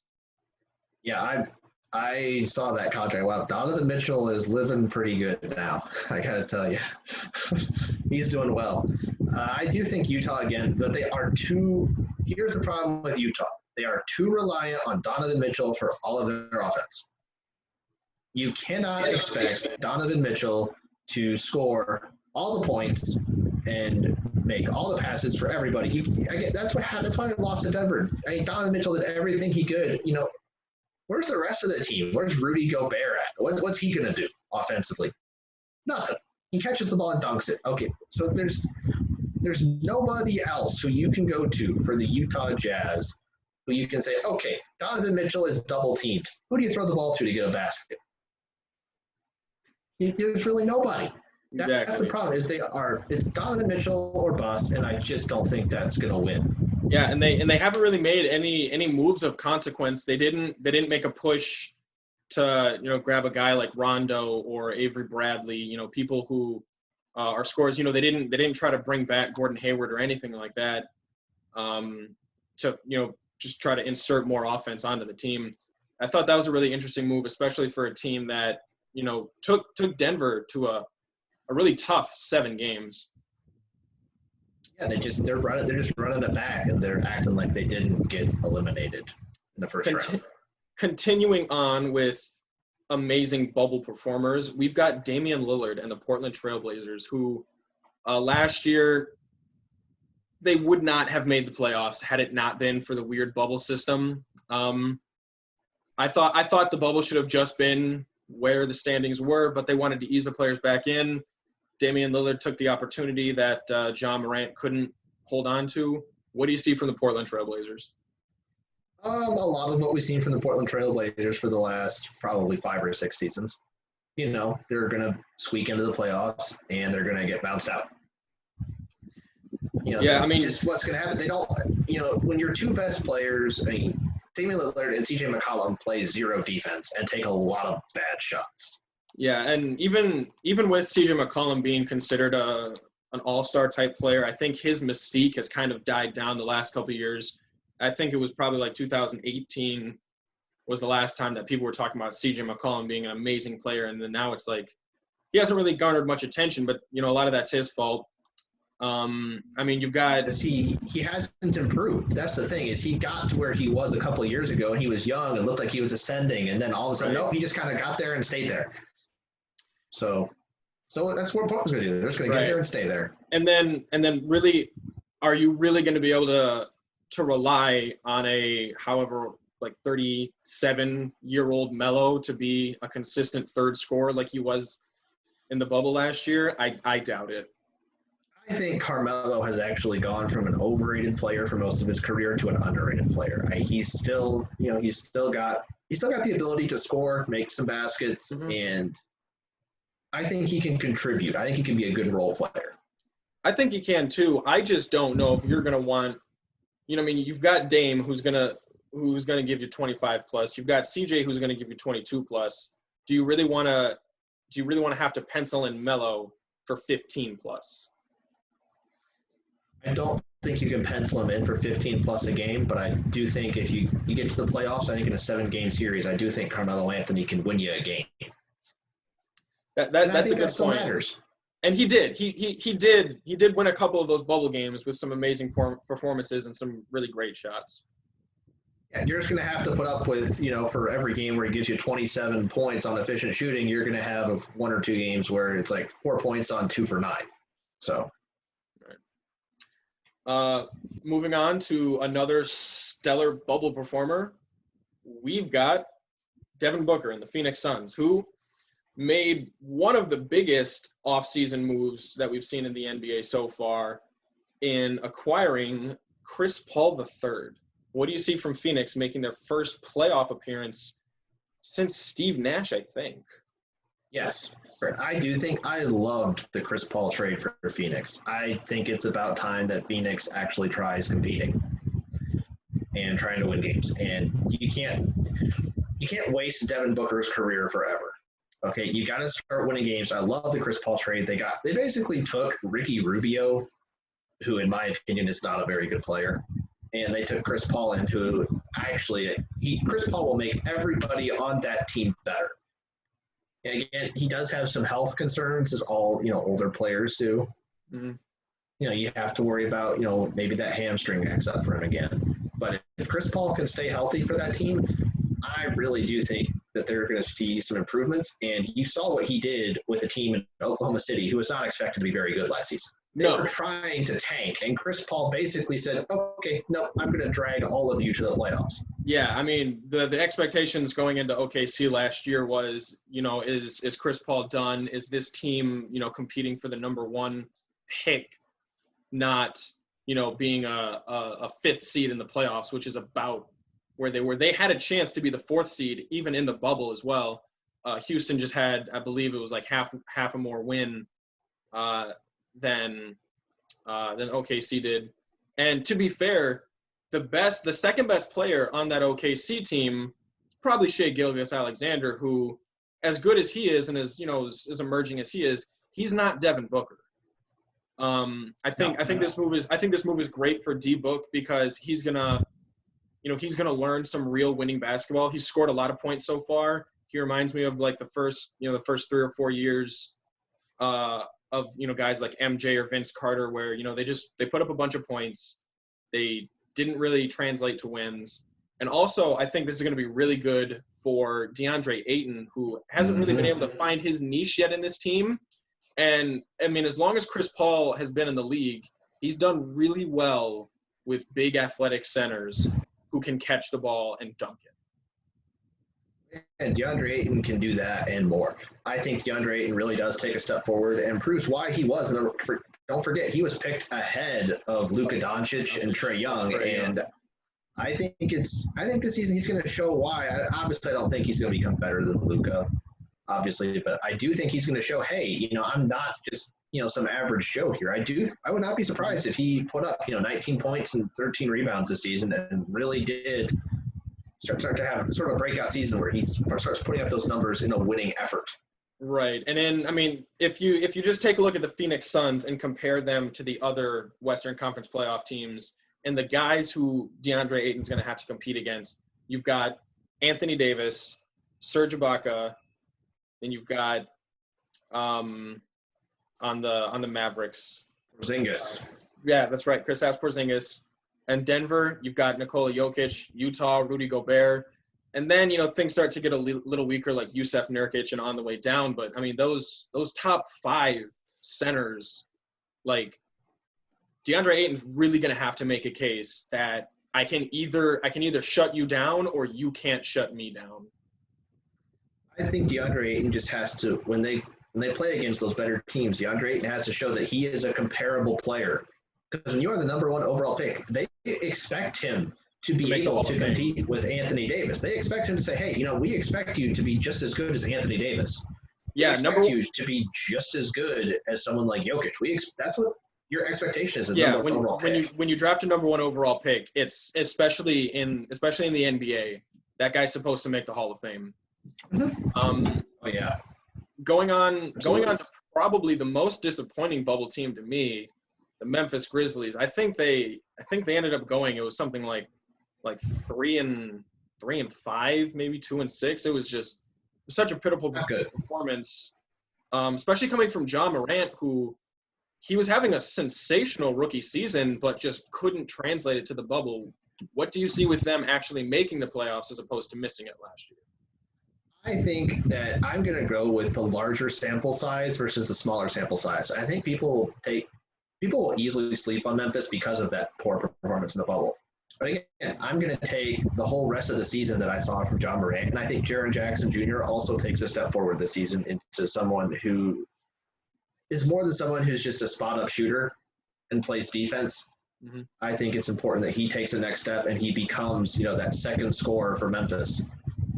Yeah, I saw that contract. Wow, Donovan Mitchell is living pretty good now. I gotta tell you, he's doing well. I do think Utah again that they are too. Here's the problem with Utah: they are too reliant on Donovan Mitchell for all of their offense. You cannot expect Donovan Mitchell to score all the points and make all the passes for everybody. That's why they lost to Denver. I mean, Donovan Mitchell did everything he could. Where's the rest of the team? Where's Rudy Gobert at? What's he going to do offensively? Nothing. He catches the ball and dunks it. Okay, so there's nobody else who you can go to for the Utah Jazz who you can say, okay, Donovan Mitchell is double teamed. Who do you throw the ball to get a basket? There's really nobody. Exactly. That's the problem. It's Donovan Mitchell or bust, and I just don't think that's going to win. Yeah, and they haven't really made any moves of consequence. They didn't make a push to grab a guy like Rondo or Avery Bradley. People who are scorers. They didn't try to bring back Gordon Hayward or anything like that. To just try to insert more offense onto the team. I thought that was a really interesting move, especially for a team that took Denver to a really tough 7 games. Yeah, they're just running it back, and they're acting like they didn't get eliminated in the first round. Continuing on with amazing bubble performers, we've got Damian Lillard and the Portland Trail Blazers, who last year they would not have made the playoffs had it not been for the weird bubble system. I thought the bubble should have just been where the standings were, but they wanted to ease the players back in. Damian Lillard took the opportunity that John Morant couldn't hold on to. What do you see from the Portland Trail Blazers? A lot of what we've seen from the Portland Trail Blazers for the last probably 5 or 6 seasons. They're going to squeak into the playoffs, and they're going to get bounced out. Just what's going to happen. They don't, when your 2 best players, Damian Lillard and CJ McCollum play zero defense and take a lot of bad shots. Yeah, and even with CJ McCollum being considered an all-star type player, I think his mystique has kind of died down the last couple of years. I think it was probably like 2018 was the last time that people were talking about CJ McCollum being an amazing player, and then now it's like he hasn't really garnered much attention, but a lot of that's his fault. I mean, you've got he hasn't improved. That's the thing, is he got to where he was a couple of years ago, and he was young and looked like he was ascending, and then all of a sudden, nope, he just kind of got there and stayed there. So that's what Portland's going to do. They're just going to get there and stay there. And then really, are you really going to be able to rely on a however like 37-year-old Melo to be a consistent third scorer like he was in the bubble last year? I doubt it. I think Carmelo has actually gone from an overrated player for most of his career to an underrated player. He's still got the ability to score, make some baskets, and I think he can contribute. I think he can be a good role player. I think he can too. I just don't know if you're going to want, you've got Dame who's going to give you 25 plus. You've got CJ who's going to give you 22 plus. Do you really want to have to pencil in Melo for 15 plus? I don't think you can pencil him in for 15 plus a game, but I do think if you get to the playoffs, I think in a 7-game series, I do think Carmelo Anthony can win you a game. That's a good point. Matters. And he did. He did win a couple of those bubble games with some amazing performances and some really great shots. Yeah, you're just going to have to put up with, for every game where he gives you 27 points on efficient shooting, you're going to have 1 or 2 games where it's like 4 points on 2 for 9. So. Moving on to another stellar bubble performer, we've got Devin Booker and the Phoenix Suns, who made one of the biggest offseason moves that we've seen in the NBA so far in acquiring Chris Paul III. What do you see from Phoenix making their first playoff appearance since Steve Nash, I think? Yes. I do think I loved the Chris Paul trade for Phoenix. I think it's about time that Phoenix actually tries competing and trying to win games. And you can't waste Devin Booker's career forever. Okay, you got to start winning games. I love the Chris Paul trade. They basically took Ricky Rubio, who in my opinion is not a very good player, and they took Chris Paul in, who Chris Paul will make everybody on that team better. And again, he does have some health concerns, as all older players do. Mm-hmm. You have to worry about maybe that hamstring acts up for him again. But if Chris Paul can stay healthy for that team, I really do think that they're going to see some improvements. And you saw what he did with a team in Oklahoma City who was not expected to be very good last season. They were trying to tank, and Chris Paul basically said, okay, no, I'm going to drag all of you to the playoffs. Yeah, I mean, the expectations going into OKC last year was, is Chris Paul done? Is this team, competing for the number 1 pick, not, being a 5th seed in the playoffs, which is about where they were. They had a chance to be the 4th seed, even in the bubble as well. Houston just had, I believe it was like half a more win than OKC did. And to be fair, the second best player on that OKC team is probably Shai Gilgeous-Alexander, who, as good as he is and as emerging as he is, he's not Devin Booker. I think this move is great for D-Book because he's gonna learn some real winning basketball. He's scored a lot of points so far. He reminds me of like the first 3 or 4 years of guys like MJ or Vince Carter, where they put up a bunch of points, they didn't really translate to wins. And also, I think this is going to be really good for DeAndre Ayton, who hasn't really been able to find his niche yet in this team. And I mean, as long as Chris Paul has been in the league, he's done really well with big athletic centers who can catch the ball and dunk it. And DeAndre Ayton can do that and more. I think DeAndre Ayton really does take a step forward and proves why he was. Don't forget, he was picked ahead of Luka Doncic and Trae Young. And I think this season he's going to show why. Obviously, I don't think he's going to become better than Luka, obviously, but I do think he's going to show, hey, I'm not just some average Joe here. I would not be surprised if he put up 19 points and 13 rebounds this season and really did start to have sort of a breakout season where he starts putting up those numbers in a winning effort. Right. And then, I mean, if you just take a look at the Phoenix Suns and compare them to the other Western Conference playoff teams and the guys who DeAndre Ayton's going to have to compete against, you've got Anthony Davis, Serge Ibaka, then you've got on the Mavericks. Porzingis. Yeah, that's right. Kristaps Porzingis. And Denver, you've got Nikola Jokic, Utah, Rudy Gobert. And then, things start to get a little weaker, like Jusuf Nurkic and on the way down. But, I mean, those top 5 centers, like, DeAndre Ayton's really going to have to make a case that I can either shut you down or you can't shut me down. I think DeAndre Ayton just has to, when they play against those better teams, DeAndre Ayton has to show that he is a comparable player. Because when you are the number 1 overall pick, they expect him to be able to compete with Anthony Davis. They expect him to say, hey, we expect you to be just as good as Anthony Davis. Yeah, we expect you to be just as good as someone like Jokic. That's what your expectation is. When you draft a number 1 overall pick, it's especially in the NBA, that guy's supposed to make the Hall of Fame. Mm-hmm. Going on to probably the most disappointing bubble team to me, the Memphis Grizzlies. I think they ended up going. It was something like 3-5, maybe 2-6. It was such a pitiful performance, especially coming from John Morant, who he was having a sensational rookie season, but just couldn't translate it to the bubble. What do you see with them actually making the playoffs as opposed to missing it last year? I think that I'm going to go with the larger sample size versus the smaller sample size. I think people will easily sleep on Memphis because of that poor performance in the bubble. But again, I'm going to take the whole rest of the season that I saw from John Morant, and I think Jaren Jackson Jr. also takes a step forward this season into someone who is more than someone who's just a spot-up shooter and plays defense. Mm-hmm. I think it's important that he takes the next step and he becomes, that second scorer for Memphis.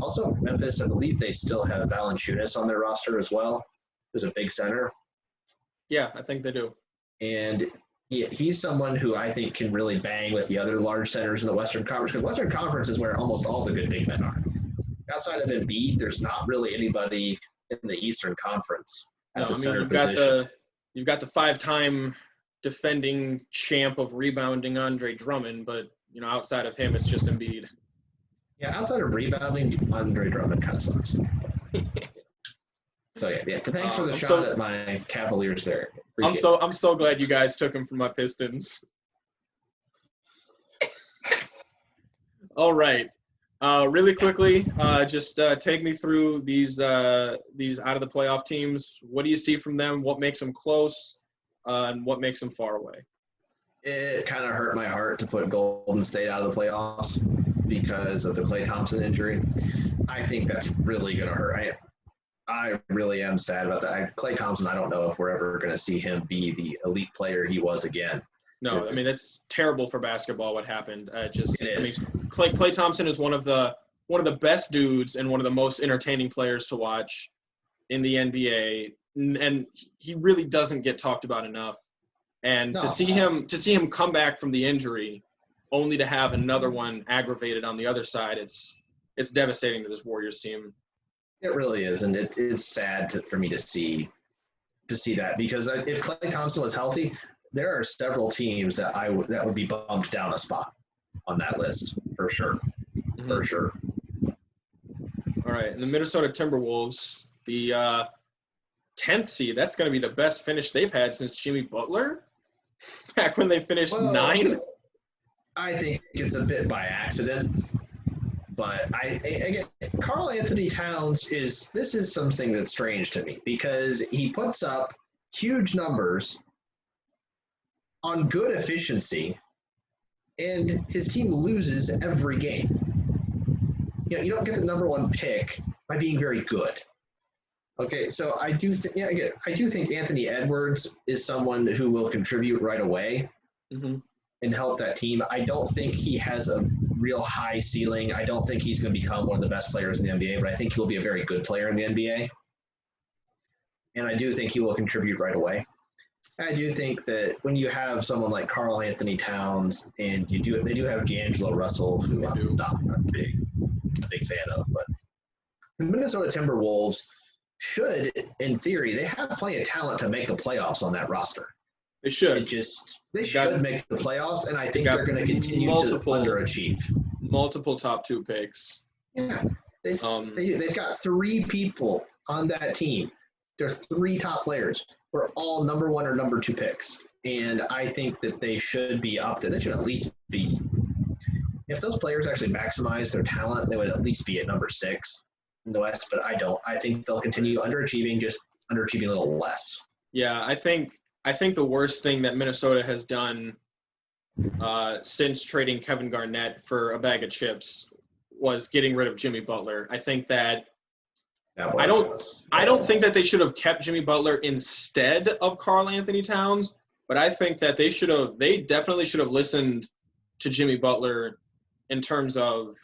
Also, Memphis, I believe they still have Valanciunas on their roster as well, who's a big center. Yeah, I think they do. And he's someone who I think can really bang with the other large centers in the Western Conference, because Western Conference is where almost all the good big men are. Outside of Embiid, there's not really anybody in the Eastern Conference at the center position. You've got the 5-time defending champ of rebounding Andre Drummond, but outside of him, it's just Embiid. Yeah, outside of rebounding, Andre Drummond kind of sucks. So yeah. Thanks for the shot at my Cavaliers there. I'm so glad you guys took him from my Pistons. All right, really quickly, just take me through these out of the playoff teams. What do you see from them? What makes them close, and what makes them far away? It kind of hurt my heart to put Golden State out of the playoffs because of the Klay Thompson injury. I think that's really going to hurt. I really am sad about that. Klay Thompson, I don't know if we're ever going to see him be the elite player he was again. No, I mean, that's terrible for basketball what happened. Klay Thompson is one of the best dudes and one of the most entertaining players to watch in the NBA, and he really doesn't get talked about enough. And to see him come back from the injury only to have another one aggravated on the other side, it's devastating to this Warriors team. It really is, and it's sad for me to see that, because if Klay Thompson was healthy, there are several teams that would be bumped down a spot on that list for sure. Mm-hmm. For sure. All right, and the Minnesota Timberwolves, the 10th seed, that's going to be the best finish they've had since Jimmy Butler, back when they finished 9. I think it's a bit by accident. But again, Karl Anthony Towns is something that's strange to me, because he puts up huge numbers on good efficiency, and his team loses every game. You don't get the number 1 pick by being very good. Okay, so I do think Anthony Edwards is someone who will contribute right away. Mm-hmm. And help that team. I don't think he has a real high ceiling. I don't think he's going to become one of the best players in the NBA, but I think he'll be a very good player in the NBA. And I do think he will contribute right away. I do think that when you have someone like Karl Anthony Towns, and they do have D'Angelo Russell, who I'm not a big a big fan of. But the Minnesota Timberwolves should, in theory, they have plenty of talent to make the playoffs on that roster. They should. They should make the playoffs, and I think they're going to continue to underachieve. Multiple top 2 picks. Yeah, they've got 3 people on that team. Their 3 top players were all number 1 or number 2 picks, and I think that they should be up there. They should at least be. If those players actually maximize their talent, they would at least be at number 6 in the West. But I don't. I think they'll continue underachieving, just underachieving a little less. Yeah, I think the worst thing that Minnesota has done since trading Kevin Garnett for a bag of chips was getting rid of Jimmy Butler. I think that I don't think that they should have kept Jimmy Butler instead of Karl Anthony Towns, but I think that they definitely should have listened to Jimmy Butler in terms of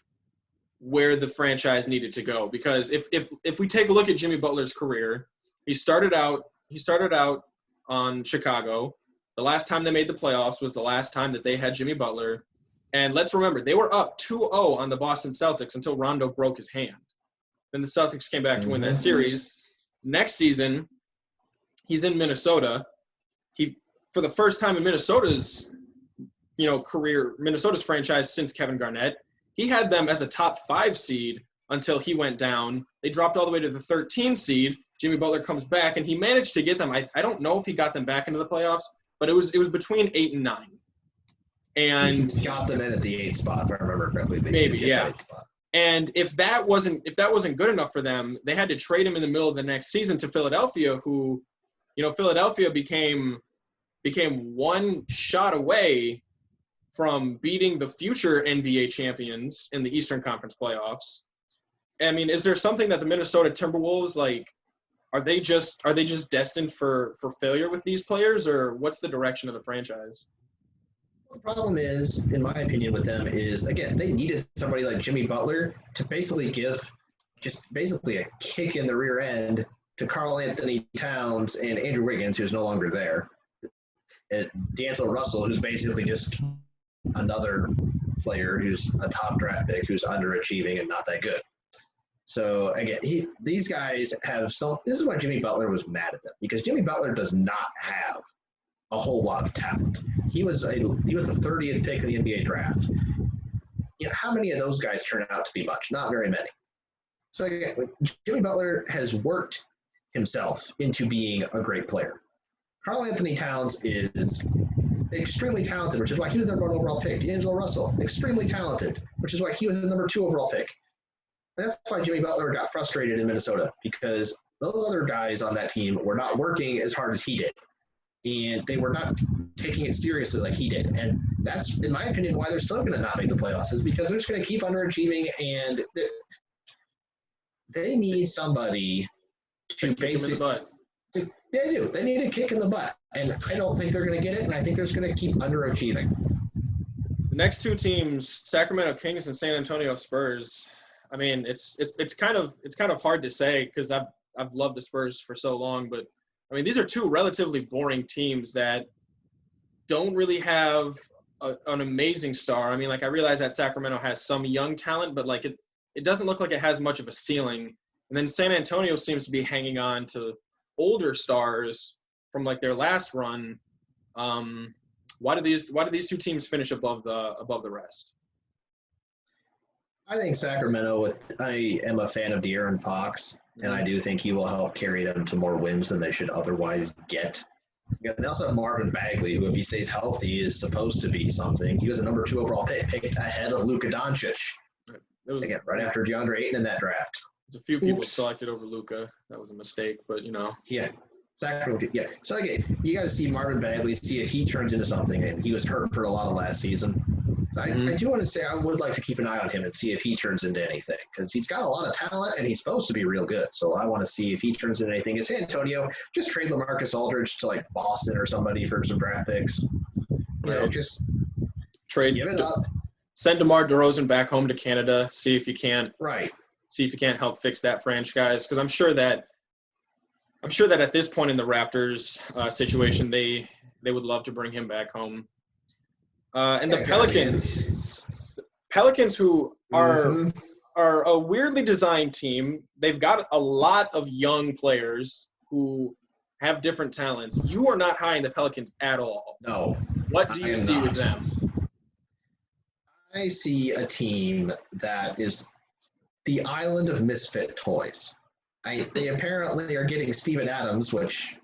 where the franchise needed to go. Because if we take a look at Jimmy Butler's career, he started out on Chicago. The last time they made the playoffs was the last time that they had Jimmy Butler. And let's remember, they were up 2-0 on the Boston Celtics until Rondo broke his hand. Then the Celtics came back to win that series. Next season, he's in Minnesota. For the first time in Minnesota's career, Minnesota's franchise since Kevin Garnett, he had them as a top 5 seed until he went down. They dropped all the way to the 13 seed. Jimmy Butler comes back, and he managed to get them. I don't know if he got them back into the playoffs, but it was between 8 and 9. And he got them in at the 8th spot, if I remember correctly. Maybe, yeah. And if that wasn't good enough for them, they had to trade him in the middle of the next season to Philadelphia, who, Philadelphia became 1 shot away from beating the future NBA champions in the Eastern Conference playoffs. I mean, is there something that the Minnesota Timberwolves, are they just destined for failure with these players, or what's the direction of the franchise? The problem is, in my opinion, with them is, again, they needed somebody like Jimmy Butler to basically give a kick in the rear end to Karl Anthony Towns and Andrew Wiggins, who's no longer there, and D'Angelo Russell, who's basically just another player who's a top draft pick who's underachieving and not that good. So, again, these guys have this is why Jimmy Butler was mad at them, because Jimmy Butler does not have a whole lot of talent. He was the 30th pick of the NBA draft. How many of those guys turn out to be much? Not very many. So again, Jimmy Butler has worked himself into being a great player. Karl Anthony Towns is extremely talented, which is why he was the number 1 overall pick. D'Angelo Russell, extremely talented, which is why he was the number 2 overall pick. And that's why Jimmy Butler got frustrated in Minnesota, because those other guys on that team were not working as hard as he did. And they were not taking it seriously like he did. And that's, in my opinion, why they're still going to not make the playoffs, is because they're just going to keep underachieving, and they need somebody to basically – they do. They need a kick in the butt. And I don't think they're going to get it, and I think they're just going to keep underachieving. The next 2 teams, Sacramento Kings and San Antonio Spurs, I mean, it's kind of hard to say because I've loved the Spurs for so long, but I mean, these are 2 relatively boring teams that don't really have an amazing star. I mean, I realize that Sacramento has some young talent, but it doesn't look like it has much of a ceiling. And then San Antonio seems to be hanging on to older stars from their last run. Why do these 2 teams finish above the rest? I think Sacramento. I am a fan of De'Aaron Fox, and I do think he will help carry them to more wins than they should otherwise get. They also have Marvin Bagley, who, if he stays healthy, is supposed to be something. He was a number 2 overall pick, picked ahead of Luka Doncic. Again, right after DeAndre Ayton in that draft. There's a few people selected over Luka. That was a mistake, but Yeah. Sacramento, yeah. So again, you got to see Marvin Bagley, see if he turns into something, and he was hurt for a lot of last season. So I do want to say I would like to keep an eye on him and see if he turns into anything, because he's got a lot of talent and he's supposed to be real good. So I want to see if he turns into anything. In San Antonio, just trade LaMarcus Aldridge to Boston or somebody for some draft picks. Just trade, give it up. Send DeMar DeRozan back home to Canada. See if you can't help fix that franchise, because I'm sure that at this point in the Raptors situation, they would love to bring him back home. And the Pelicans who are are a weirdly designed team. They've got a lot of young players who have different talents. You are not high in the Pelicans at all. No. What do you see with them? I see a team that is the island of misfit toys. They apparently are getting Steven Adams, which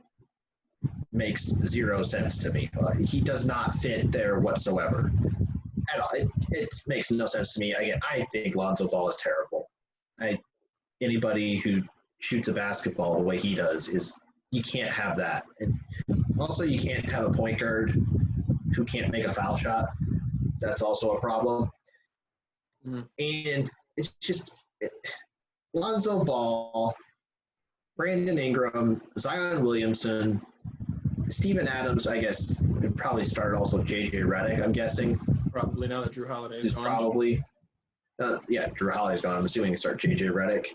makes zero sense to me. He does not fit there whatsoever. At all. It makes no sense to me. Again, I think Lonzo Ball is terrible. Anybody who shoots a basketball the way he does you can't have that. And also, you can't have a point guard who can't make a foul shot. That's also a problem. Mm-hmm. And it's just Lonzo Ball, Brandon Ingram, Zion Williamson, Steven Adams, I guess, would probably start also J.J. Redick, I'm guessing. Probably now that Drew Holiday is gone. Probably. Drew Holiday's gone. I'm assuming he start J.J. Redick.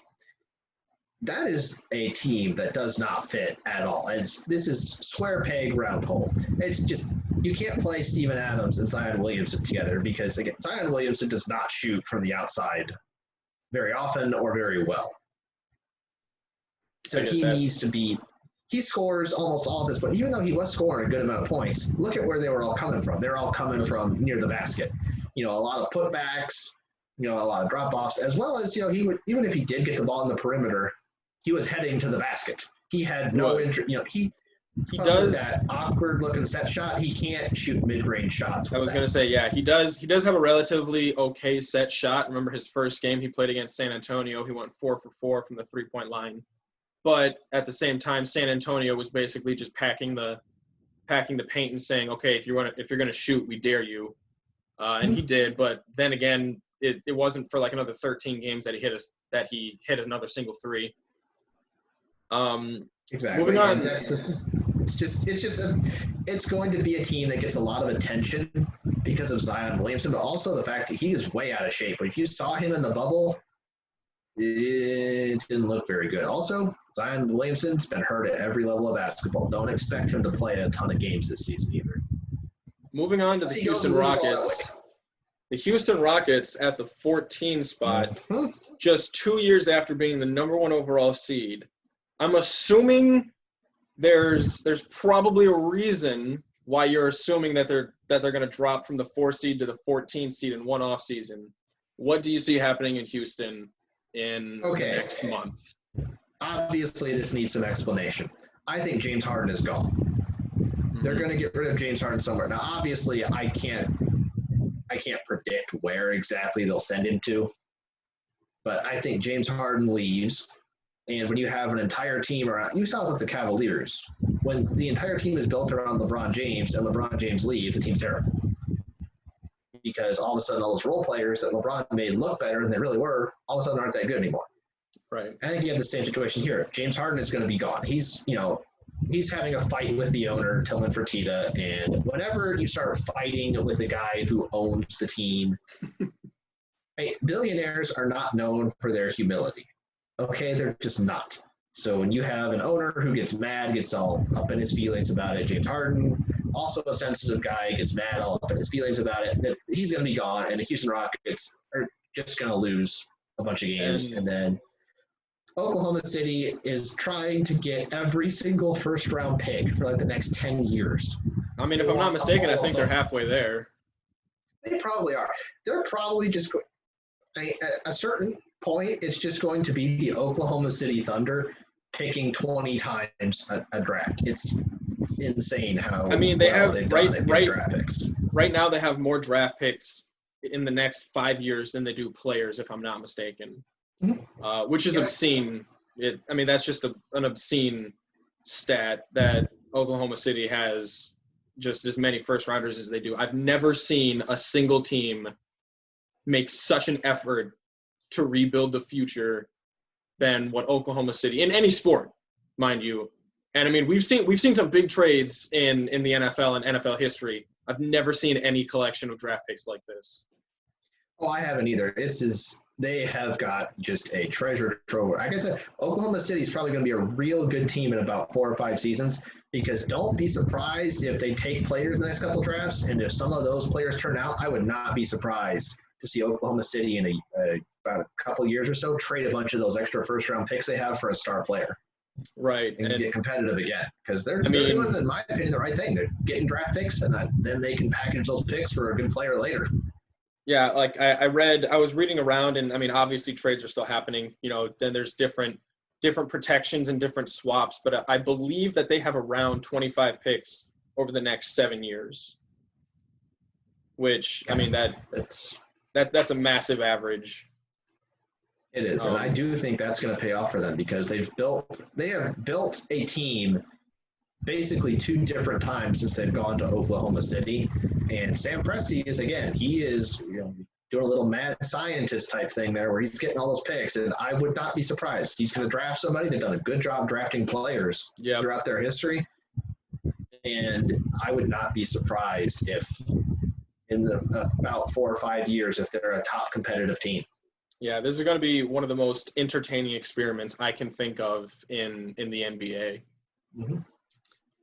That is a team that does not fit at all. This is square peg, round hole. It's just, you can't play Steven Adams and Zion Williamson together because, again, Zion Williamson does not shoot from the outside very often or very well. So he needs to be – he scores almost all of his – but even though he was scoring a good amount of points, look at where they were all coming from. They're all coming from near the basket. A lot of putbacks, a lot of drop-offs, as well as, he would – even if he did get the ball in the perimeter – he was heading to the basket. He had no interest. He does that awkward looking set shot. He can't shoot mid-range shots. I was going to say, yeah, he does have a relatively okay set shot. Remember his first game he played against San Antonio, he went 4 for 4 from the 3-point line. But at the same time, San Antonio was basically just packing the paint and saying, okay, if you're going to shoot, we dare you. And he did, but then again, it wasn't for like another 13 games that he hit another single three. Exactly. Moving on. It's going to be a team that gets a lot of attention because of Zion Williamson, but also the fact that he is way out of shape. But if you saw him in the bubble, it didn't look very good. Also, Zion Williamson's been hurt at every level of basketball. Don't expect him to play a ton of games this season either. Moving on to the Houston Rockets. The Houston Rockets at the 14 spot, just 2 years after being the number 1 overall seed. I'm assuming there's probably a reason why you're assuming that they're going to drop from the 4 seed to the 14 seed in one off season. What do you see happening in Houston in the next month? Obviously, this needs some explanation. I think James Harden is gone. Mm-hmm. They're going to get rid of James Harden somewhere. Now, obviously, I can't predict where exactly they'll send him to, but I think James Harden leaves. And when you have an entire team around, you saw it with the Cavaliers. When the entire team is built around LeBron James and LeBron James leaves, the team's terrible. Because all of a sudden, all those role players that LeBron made look better than they really were, all of a sudden aren't that good anymore. Right. I think you have the same situation here. James Harden is going to be gone. He's having a fight with the owner, Tillman Fertitta, and whenever you start fighting with the guy who owns the team, billionaires are not known for their humility. Okay, they're just not. So when you have an owner who gets mad, gets all up in his feelings about it, James Harden, also a sensitive guy, gets mad, all up in his feelings about it, that he's going to be gone, and the Houston Rockets are just going to lose a bunch of games. And then Oklahoma City is trying to get every single first-round pick for like the next 10 years. I mean, if I'm not mistaken, I think they're halfway there. They probably are. They're probably just – at a certain point, it's just going to be the Oklahoma City Thunder picking 20 times a draft. It's insane how they have draft picks. Right now they have more draft picks in the next 5 years than they do players, if I'm not mistaken, which is obscene. That's just an obscene stat that Oklahoma City has just as many first-rounders as they do. I've never seen a single team make such an effort to rebuild the future than what Oklahoma City, in any sport, mind you. And we've seen some big trades in the NFL and NFL history. I've never seen any collection of draft picks like this. Oh, I haven't either. They have got just a treasure trove. I can say Oklahoma City is probably going to be a real good team in about 4 or 5 seasons, because don't be surprised if they take players in the next couple of drafts, and if some of those players turn out, I would not be surprised to see Oklahoma City in a about a couple years or so, trade a bunch of those extra first-round picks they have for a star player. Right. And get competitive again, because they're I mean, doing, in my opinion, the right thing. They're getting draft picks, and then they can package those picks for a good player later. Yeah, like I was reading around, and I mean, obviously trades are still happening. You know, then there's different protections and different swaps, but I believe that they have around 25 picks over the next 7 years, which I mean that's a massive average. It is, and I do think that's going to pay off for them because they have built a team basically 2 different times since they've gone to Oklahoma City. And Sam Presti is, again, he is, doing a little mad scientist type thing there where he's getting all those picks. And I would not be surprised. He's going to draft somebody. They've done a good job drafting players throughout their history. And I would not be surprised if in about 4 or 5 years, if they're a top competitive team. Yeah, this is going to be one of the most entertaining experiments I can think of in the NBA. Mm-hmm.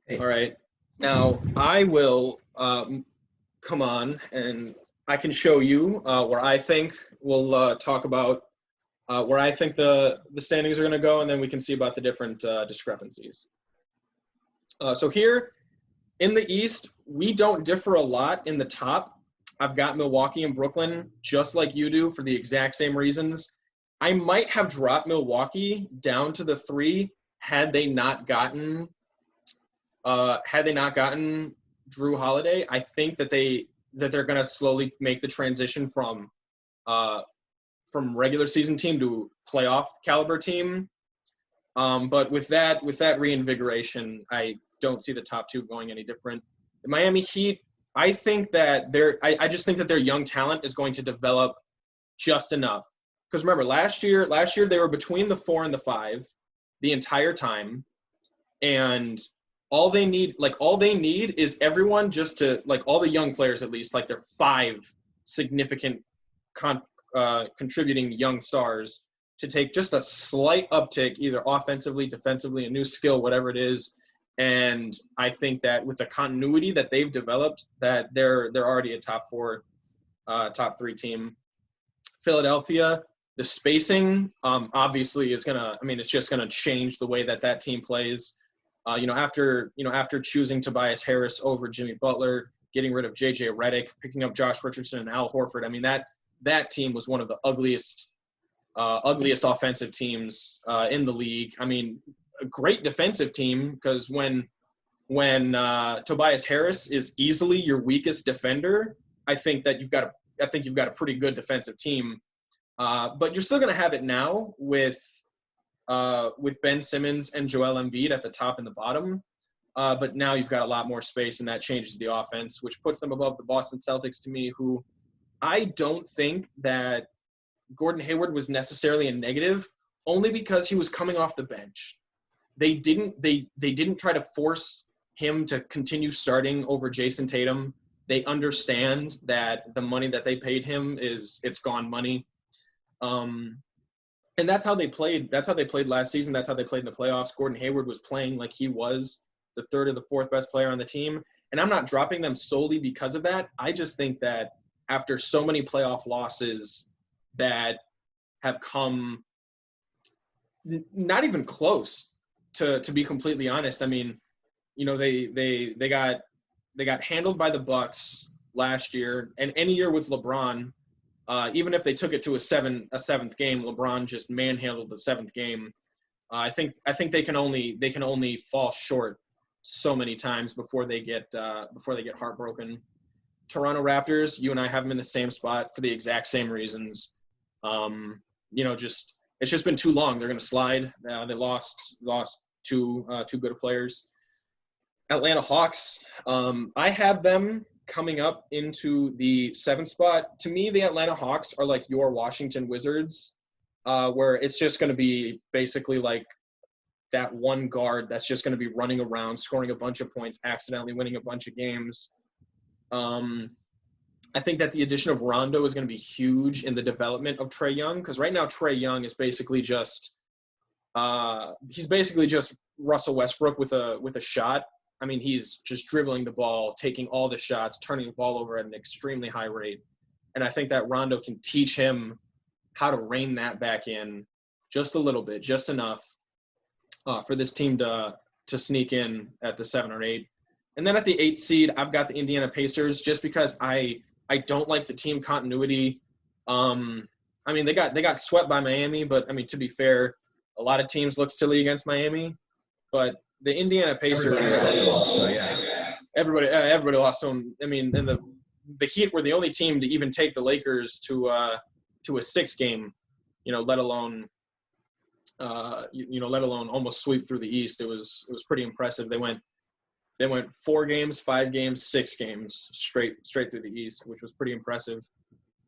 Hey. All right. Now, I will come on and I can show you where I think we'll talk about where I think the standings are going to go, and then we can see about the different discrepancies. So here in the East, we don't differ a lot in the top. I've got Milwaukee and Brooklyn just like you do for the exact same reasons. I might have dropped Milwaukee down to the 3 had they not gotten Drew Holiday. I think that they're going to slowly make the transition from regular season team to playoff caliber team. But with that reinvigoration, I don't see the top 2 going any different. The Miami Heat, I think that I just think that their young talent is going to develop just enough. Because remember, last year they were between the 4 and the 5 the entire time, and all they need is everyone just to, like, all the young players at least, like, their 5 significant contributing young stars to take just a slight uptick, either offensively, defensively, a new skill, whatever it is. And I think that with the continuity that they've developed, that they're already a top 3 team. Philadelphia, the spacing obviously is it's just gonna change the way that team plays. After choosing Tobias Harris over Jimmy Butler, getting rid of J.J. Redick, picking up Josh Richardson and Al Horford. I mean, that team was one of the ugliest offensive teams in the league. I mean, a great defensive team, because when Tobias Harris is easily your weakest defender, I think you've got a pretty good defensive team. But you're still going to have it now with Ben Simmons and Joel Embiid at the top and the bottom. But now you've got a lot more space, and that changes the offense, which puts them above the Boston Celtics to me, who I don't think that Gordon Hayward was necessarily a negative, only because he was coming off the bench. They didn't try to force him to continue starting over Jason Tatum. They understand that the money that they paid him it's gone money. And that's how they played. That's how they played last season. That's how they played in the playoffs. Gordon Hayward was playing like he was the 3rd or the 4th best player on the team. And I'm not dropping them solely because of that. I just think that after so many playoff losses that have come not even close to be completely honest. I mean, they got handled by the Bucks last year, and any year with LeBron, even if they took it to a seventh game, LeBron just manhandled the 7th game. I think they can only fall short so many times before they get heartbroken. Toronto Raptors, you and I have them in the same spot for the exact same reasons. It's just been too long. They're going to slide. They lost two good of players. Atlanta Hawks, I have them coming up into the 7th spot. To me, the Atlanta Hawks are like your Washington Wizards, where it's just going to be basically like that one guard that's just going to be running around, scoring a bunch of points, accidentally winning a bunch of games. I think that the addition of Rondo is going to be huge in the development of Trae Young, because right now Trae Young is basically just Russell Westbrook with a shot. I mean, he's just dribbling the ball, taking all the shots, turning the ball over at an extremely high rate. And I think that Rondo can teach him how to rein that back in just a little bit, just enough for this team to sneak in at the 7 or 8. And then at the 8 seed, I've got the Indiana Pacers just because I don't like the team continuity. I mean, they got swept by Miami, but I mean, to be fair, a lot of teams look silly against Miami, but the Indiana Pacers, everybody lost to them. I mean, and the Heat were the only team to even take the Lakers to a 6-game, let alone almost sweep through the East. It was pretty impressive. They went 4 games, 5 games, 6 games straight through the East, which was pretty impressive.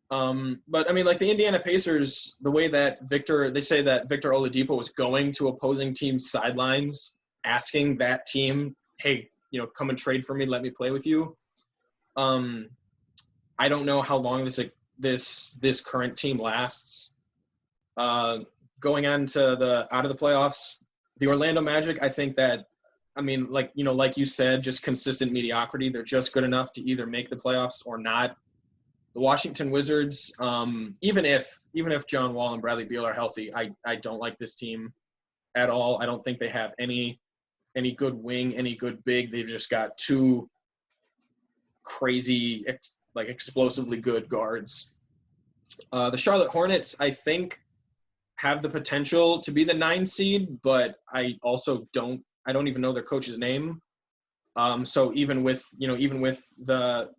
But I mean, like the Indiana Pacers, the way that they say that Victor Oladipo was going to opposing teams' sidelines, asking that team, "Hey, come and trade for me, let me play with you." I don't know how long this current team lasts. Going on to out of the playoffs, the Orlando Magic, I think that, I mean, like you said, just consistent mediocrity. They're just good enough to either make the playoffs or not. The Washington Wizards, even if John Wall and Bradley Beal are healthy, I don't like this team at all. I don't think they have any good wing, any good big. They've just got 2 crazy, explosively good guards. The Charlotte Hornets, I think, have the potential to be the 9 seed, but I also don't even know their coach's name. So even with the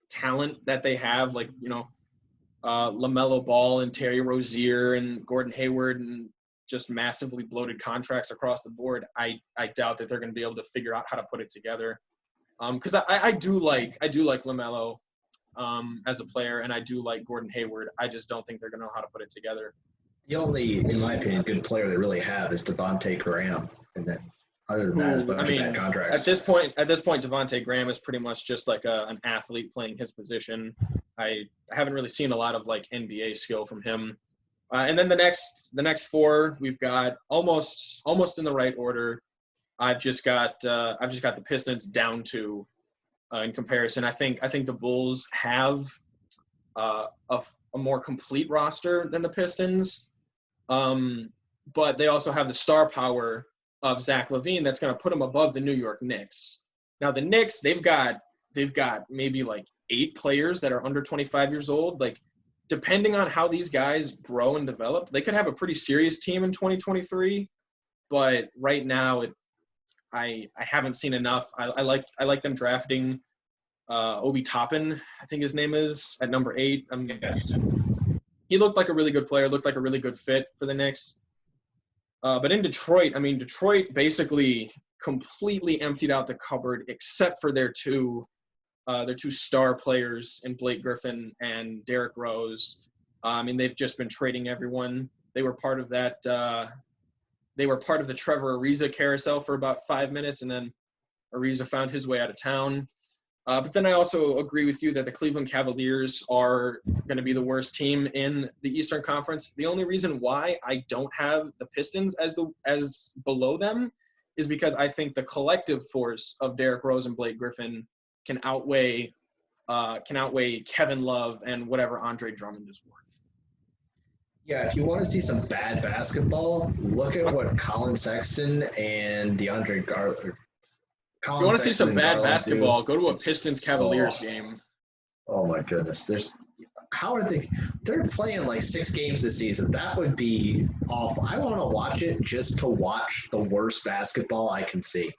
talent that they have, LaMelo Ball and Terry Rozier and Gordon Hayward and just massively bloated contracts across the board, I doubt that they're going to be able to figure out how to put it together. Because I do like LaMelo as a player, and I do like Gordon Hayward. I just don't think they're going to know how to put it together. The only, in my opinion, good player they really have is Devontae Graham, and then other than that, is bad contracts. At this point, Devontae Graham is pretty much just like an athlete playing his position. I haven't really seen a lot of NBA skill from him. And then the next 4 we've got almost in the right order. I've just got the Pistons down to in comparison. I think the Bulls have a more complete roster than the Pistons, but they also have the star power of Zach LaVine that's going to put them above the New York Knicks. Now the Knicks, they've got maybe 8 players that are under 25 years old. Depending on how these guys grow and develop, they could have a pretty serious team in 2023. But right now, I haven't seen enough. I like them drafting Obi Toppin, I think his name is, at number 8. Yes. He looked like a really good player, looked like a really good fit for the Knicks. But in Detroit, Detroit basically completely emptied out the cupboard except for their two star players in Blake Griffin and Derrick Rose. They've just been trading everyone. They were part of that. They were part of the Trevor Ariza carousel for about 5 minutes, and then Ariza found his way out of town. But then I also agree with you that the Cleveland Cavaliers are going to be the worst team in the Eastern Conference. The only reason why I don't have the Pistons as below them is because I think the collective force of Derrick Rose and Blake Griffin can outweigh Kevin Love and whatever Andre Drummond is worth. Yeah, if you want to see some bad basketball, look at what Colin Sexton and DeAndre Garland. If you want to see some bad basketball, go to a Pistons-Cavaliers game. Oh, my goodness. They're playing 6 games this season. That would be awful. I want to watch it just to watch the worst basketball I can see.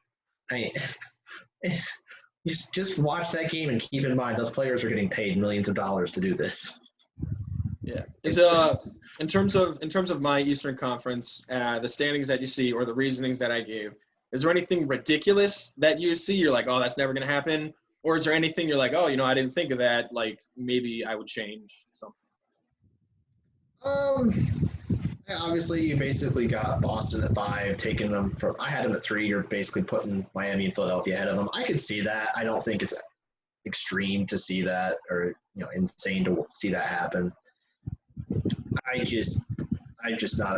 Just watch that game and keep in mind those players are getting paid millions of dollars to do this. Yeah. In terms of my Eastern Conference, the standings that you see or the reasonings that I gave, is there anything ridiculous that you see? You're like, oh, that's never going to happen? Or is there anything you're like, oh, I didn't think of that. Maybe I would change something. Obviously, you basically got Boston at 5, taking them from. I had them at 3. You're basically putting Miami and Philadelphia ahead of them. I could see that. I don't think it's extreme to see that, or insane to see that happen. I'm just not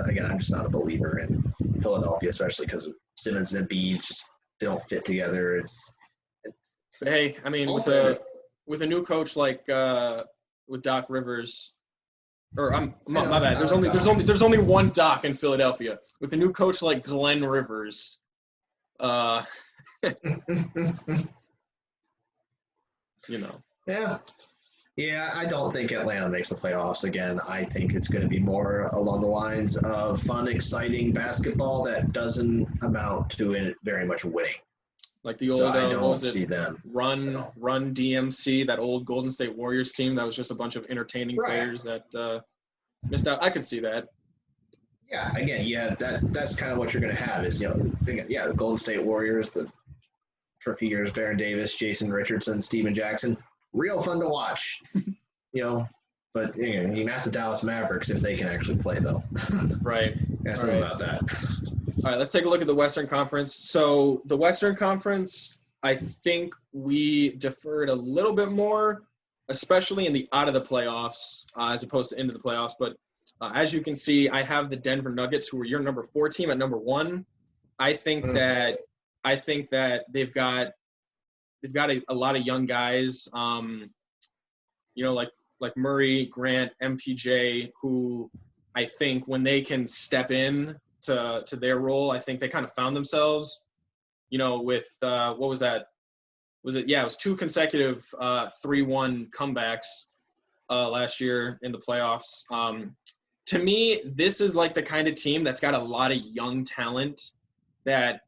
a believer in Philadelphia, especially because Simmons and Embiid they don't fit together. But hey, with a new coach with Doc Rivers, Or I know, my bad. I There's like only there's Doc. only there's only one Doc in Philadelphia with a new coach like Glenn Rivers. Uh, you know. Yeah. Yeah, I don't think Atlanta makes the playoffs again. I think it's going to be more along the lines of fun, exciting basketball that doesn't amount to it very much winning. Like the So old, I what don't was it? see them at all. Run DMC, that old Golden State Warriors team that was just a bunch of entertaining Right. players that missed out. I could see that. Yeah. Again, yeah, that's kind of what you're going to have is the Golden State Warriors, the Trophy years, Baron Davis, Jason Richardson, Steven Jackson, real fun to watch. But you can ask the Dallas Mavericks if they can actually play though. Right. Ask All them right. about that. All right, let's take a look at the Western Conference. So the Western Conference, I think we deferred a little bit more, especially in the out of the playoffs as opposed to into the playoffs. But as you can see, I have the Denver Nuggets, who are your number 4 team at number 1. I think that they've got a lot of young guys, like Murray, Grant, MPJ, who I think when they can step in to their role, I think they kind of found themselves, with what was that? It was 2 consecutive 3-1 comebacks last year in the playoffs. To me, this is like the kind of team that's got a lot of young talent that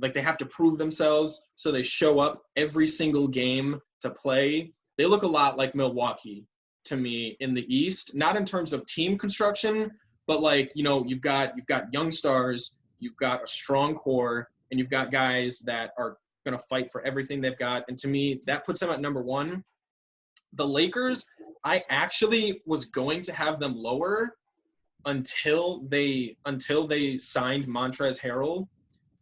like they have to prove themselves, so they show up every single game to play. They look a lot like Milwaukee to me in the East, not in terms of team construction, but like, you've got young stars, you've got a strong core, and you've got guys that are going to fight for everything they've got. And to me, that puts them at number 1. The Lakers, I actually was going to have them lower until they signed Montrezl Harrell.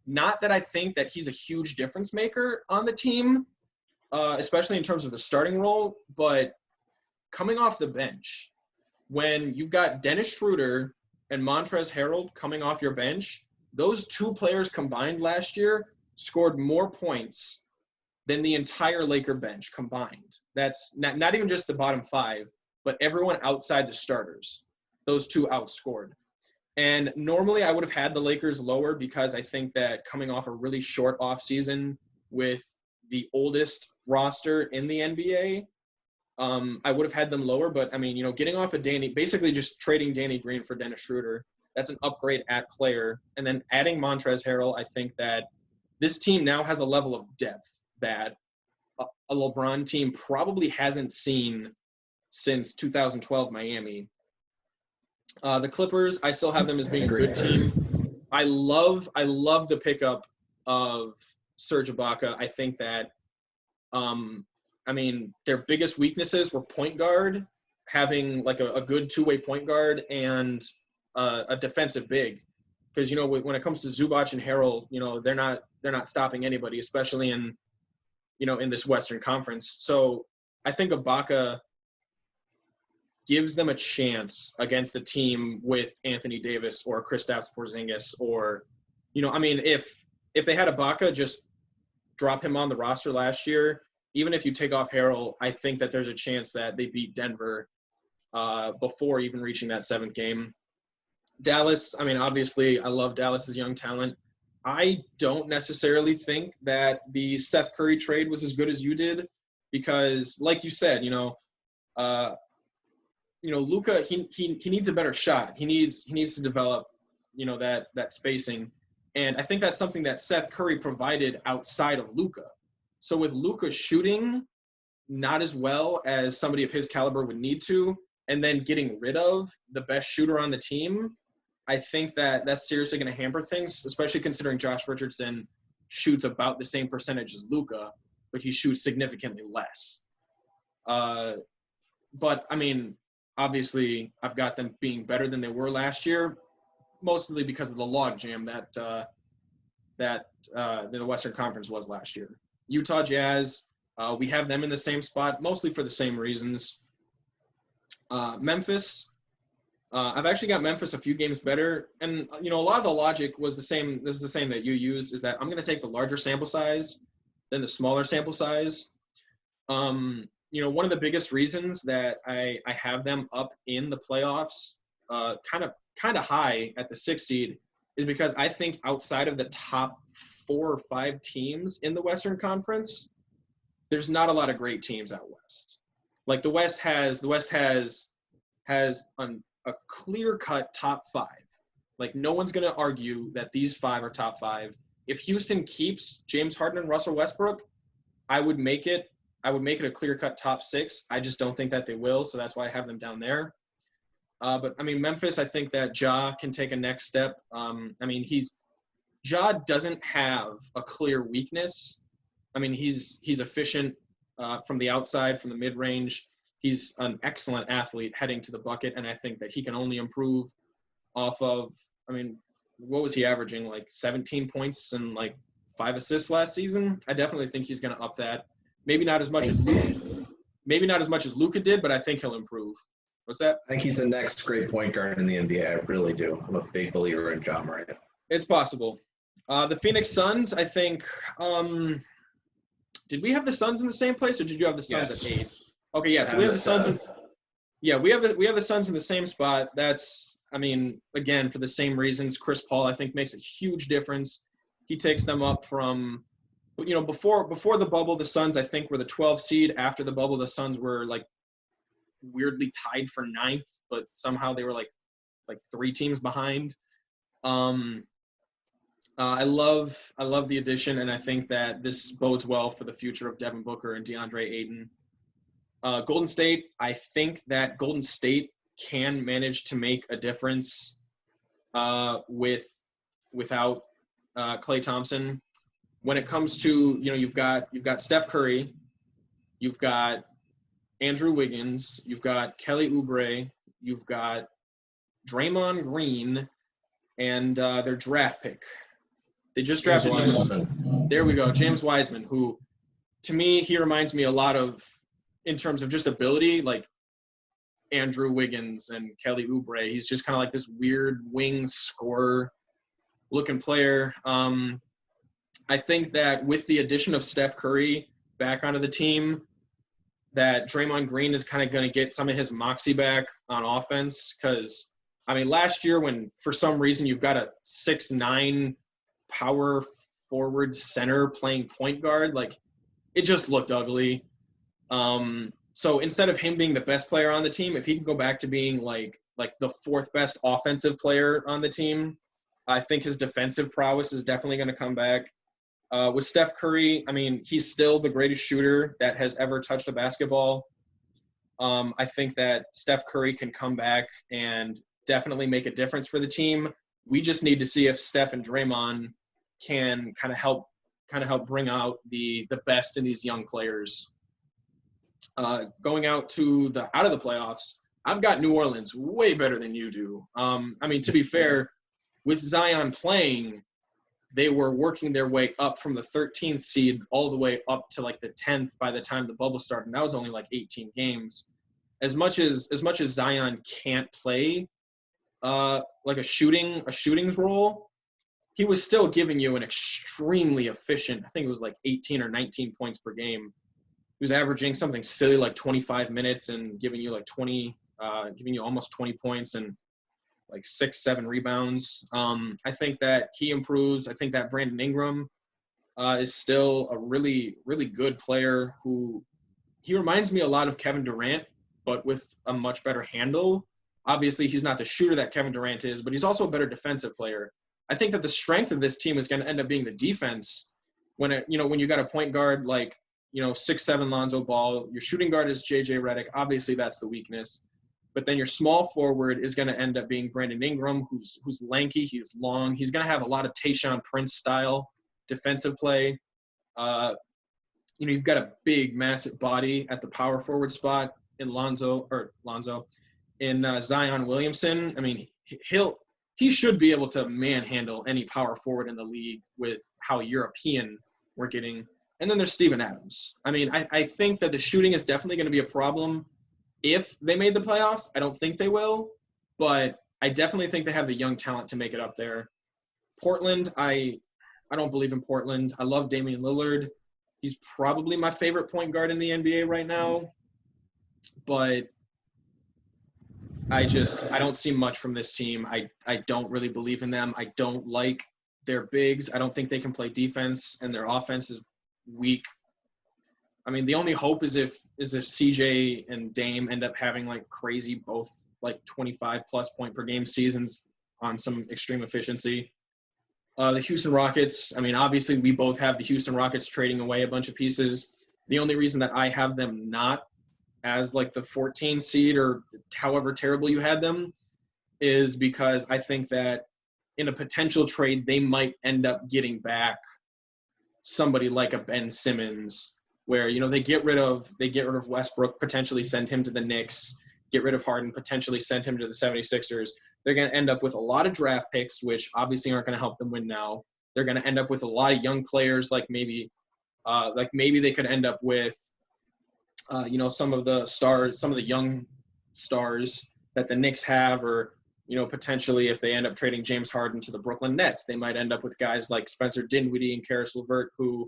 Not that I think that he's a huge difference maker on the team, especially in terms of the starting role, but coming off the bench, when you've got Dennis Schroeder and Montrezl Harrell coming off your bench, those 2 players combined last year scored more points than the entire Laker bench combined. That's not even just the bottom 5, but everyone outside the starters. Those 2 outscored. And normally I would have had the Lakers lower because I think that coming off a really short offseason with the oldest roster in the NBA, I would have had them lower. But, I mean, getting off of basically just trading Danny Green for Dennis Schroeder, that's an upgrade at player. And then adding Montrezl Harrell, I think that this team now has a level of depth that a LeBron team probably hasn't seen since 2012 Miami. The Clippers, I still have them as being a good team. I love the pickup of Serge Ibaka. I think that, their biggest weaknesses were point guard, having like a good 2-way point guard and a defensive big. Because, when it comes to Zubac and Harrell, they're not stopping anybody, especially in this Western Conference. So I think Ibaka gives them a chance against a team with Anthony Davis or Kristaps Porzingis, or, if they had Ibaka, just drop him on the roster last year. Even if you take off Harrell, I think that there's a chance that they beat Denver before even reaching that 7th game. Dallas, obviously, I love Dallas's young talent. I don't necessarily think that the Seth Curry trade was as good as you did because, like you said, Luka, he needs a better shot. He needs to develop, that spacing. And I think that's something that Seth Curry provided outside of Luka. So with Luka shooting not as well as somebody of his caliber would need to, and then getting rid of the best shooter on the team, I think that that's seriously going to hamper things, especially considering Josh Richardson shoots about the same percentage as Luka, but he shoots significantly less. But, obviously, I've got them being better than they were last year, mostly because of the logjam that the Western Conference was last year. Utah Jazz, we have them in the same spot, mostly for the same reasons. Memphis, I've actually got Memphis a few games better. And, a lot of the logic was the same. This is the same that you use, is that I'm going to take the larger sample size than the smaller sample size. one of the biggest reasons that I have them up in the playoffs, kind of high at the 6th seed, is because I think outside of the top 4 or 5 teams in the Western Conference, there's not a lot of great teams out west. Like the West has a clear-cut top 5. Like no one's going to argue that these 5 are top 5. If Houston keeps James Harden and Russell Westbrook, I would make it a clear-cut top 6. I just don't think that they will, so that's why I have them down there. But I mean, Memphis, I think that Ja can take a next step. Ja doesn't have a clear weakness. I mean, he's efficient from the outside, from the mid-range. He's an excellent athlete heading to the bucket, and I think that he can only improve off of, I mean, what was he averaging, like 17 points and like 5 assists last season? I definitely think he's going to up that. Maybe not as much as Luka did, but I think he'll improve. What's that? I think he's the next great point guard in the NBA. I really do. I'm a big believer in Ja Morant. It's possible. The Phoenix Suns, I think. Did we have the Suns in the same place, or did you have the Suns at 8? Okay, yeah. So we have the Suns. We have the Suns in the same spot. That's, I mean, again, for the same reasons. Chris Paul, I think, makes a huge difference. He takes them up from, before the bubble, the Suns, I think, were the 12th seed. After the bubble, the Suns were like weirdly tied for 9th, but somehow they were like 3 teams behind. I love the addition, and I think that this bodes well for the future of Devin Booker and DeAndre Ayton. Golden State, I think that Golden State can manage to make a difference without Klay Thompson. When it comes to, you've got Steph Curry, you've got Andrew Wiggins, you've got Kelly Oubre, you've got Draymond Green, and their draft pick. They just drafted him. There we go, James Wiseman, who, to me, he reminds me a lot of, in terms of just ability, like Andrew Wiggins and Kelly Oubre. He's just kind of like this weird wing scorer looking player. I think that with the addition of Steph Curry back onto the team, that Draymond Green is kind of going to get some of his moxie back on offense. Because, I mean, last year when for some reason you've got a 6'9" power forward center playing point guard, like it just looked ugly. So instead of him being the best player on the team, if he can go back to being like the 4th best offensive player on the team, I think his defensive prowess is definitely going to come back. With Steph Curry, I mean, he's still the greatest shooter that has ever touched a basketball. I think that Steph Curry can come back and definitely make a difference for the team. We just need to see if Steph and Draymond can kind of help bring out the best in these young players. Going out of the playoffs, I've got New Orleans way better than you do. I mean, to be fair, with Zion playing, they were working their way up from the 13th seed all the way up to like the 10th by the time the bubble started. And that was only like 18 games. As much as Zion can't play like a shooting role, he was still giving you an extremely efficient, I think it was like 18 or 19 points per game. He was averaging something silly like 25 minutes and giving you almost 20 points and like 6-7 rebounds. I think that he improves. I think that Brandon Ingram is still a really, really good player who he reminds me a lot of Kevin Durant, but with a much better handle. Obviously, he's not the shooter that Kevin Durant is, but he's also a better defensive player. I think that the strength of this team is going to end up being the defense. When you got a point guard like 6'7" Lonzo Ball, your shooting guard is JJ Redick. Obviously, that's the weakness. But then your small forward is going to end up being Brandon Ingram, who's lanky, he's long. He's going to have a lot of Tayshaun Prince style defensive play. You've got a big, massive body at the power forward spot in Zion Williamson. I mean, he should be able to manhandle any power forward in the league with how European we're getting. And then there's Steven Adams. I mean, I think that the shooting is definitely going to be a problem if they made the playoffs. I don't think they will, but I definitely think they have the young talent to make it up there. Portland, I don't believe in Portland. I love Damian Lillard. He's probably my favorite point guard in the NBA right now. but I don't see much from this team. I don't really believe in them. I don't like their bigs. I don't think they can play defense, and their offense is weak. I mean, the only hope is if CJ and Dame end up having like crazy both like 25 plus point per game seasons on some extreme efficiency. The Houston Rockets, I mean, obviously we both have the Houston Rockets trading away a bunch of pieces. The only reason that I have them not as like the 14 seed or however terrible you had them is because I think that in a potential trade, they might end up getting back somebody like a Ben Simmons where, you know, they get rid of Westbrook, potentially send him to the Knicks, get rid of Harden, potentially send him to the 76ers. They're going to end up with a lot of draft picks, which obviously aren't going to help them win now. They're going to end up with a lot of young players, like maybe they could end up with, some of the young stars that the Knicks have, or, you know, potentially if they end up trading James Harden to the Brooklyn Nets, they might end up with guys like Spencer Dinwiddie and Karis LeVert, who,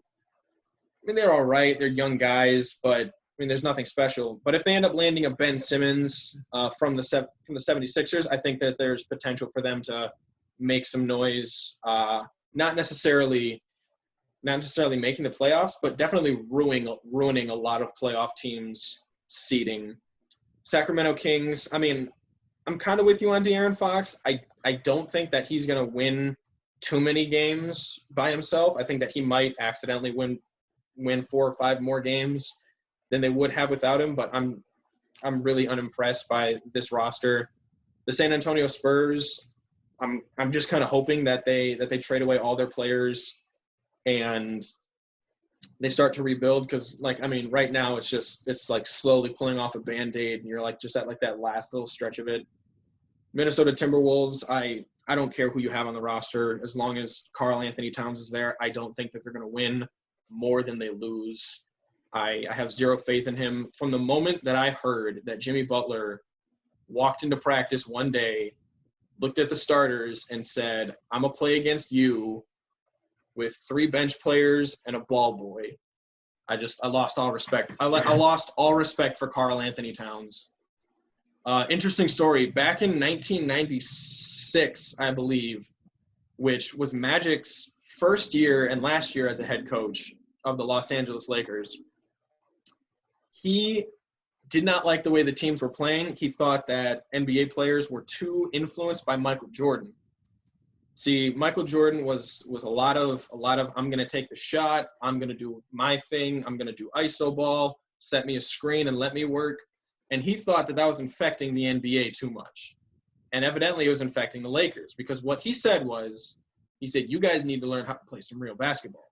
I mean, they're all right. They're young guys, but I mean, there's nothing special. But if they end up landing a Ben Simmons from the 76ers, I think that there's potential for them to make some noise. Not necessarily making the playoffs, but definitely ruining a lot of playoff teams' seeding. Sacramento Kings, I mean, I'm kind of with you on De'Aaron Fox. I don't think that he's going to win too many games by himself. I think that he might accidentally win 4 or 5 more games than they would have without him, but I'm really unimpressed by this roster. The San Antonio Spurs, I'm just kind of hoping that they trade away all their players and they start to rebuild, because right now it's like slowly pulling off a Band-Aid and you're like just at like that last little stretch of it. Minnesota Timberwolves, I don't care who you have on the roster as long as Karl Anthony Towns is there. I don't think that they're going to win more than they lose. I have zero faith in him. From the moment that I heard that Jimmy Butler walked into practice one day, looked at the starters and said, I'm going to play against you with 3 bench players and a ball boy, I lost all respect. I lost all respect for Karl Anthony Towns. Interesting story. Back in 1996, I believe, which was Magic's first year and last year as a head coach of the Los Angeles Lakers, he did not like the way the teams were playing. He thought that NBA players were too influenced by Michael Jordan. See, Michael Jordan was a lot of I'm going to take the shot, I'm going to do my thing, I'm going to do iso ball, set me a screen and let me work. And he thought that was infecting the NBA too much. And evidently it was infecting the Lakers, because what he said was, he said, you guys need to learn how to play some real basketball.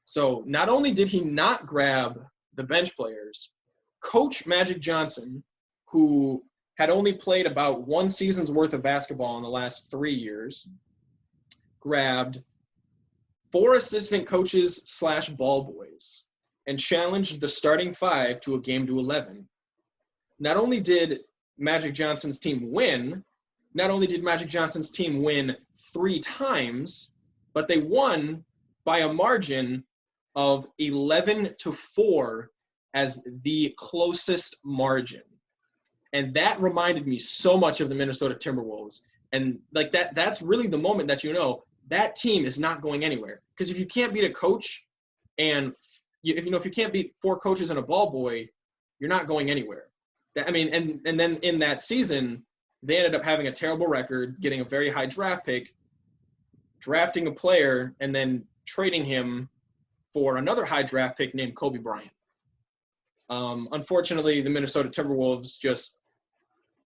So not only did he not grab the bench players, Coach Magic Johnson, who had only played about 1 season's worth of basketball in the last 3 years, grabbed 4 assistant coaches / ball boys and challenged the starting 5 to a game to 11. Not only did Magic Johnson's team win 3 times, but they won by a margin of 11-4 as the closest margin. And that reminded me so much of the Minnesota Timberwolves. And like that's really the moment that that team is not going anywhere. Because if you can't beat a coach and if you can't beat 4 coaches and a ball boy, you're not going anywhere. And then in that season, they ended up having a terrible record, getting a very high draft pick, drafting a player, and then trading him for another high draft pick named Kobe Bryant. Unfortunately, the Minnesota Timberwolves just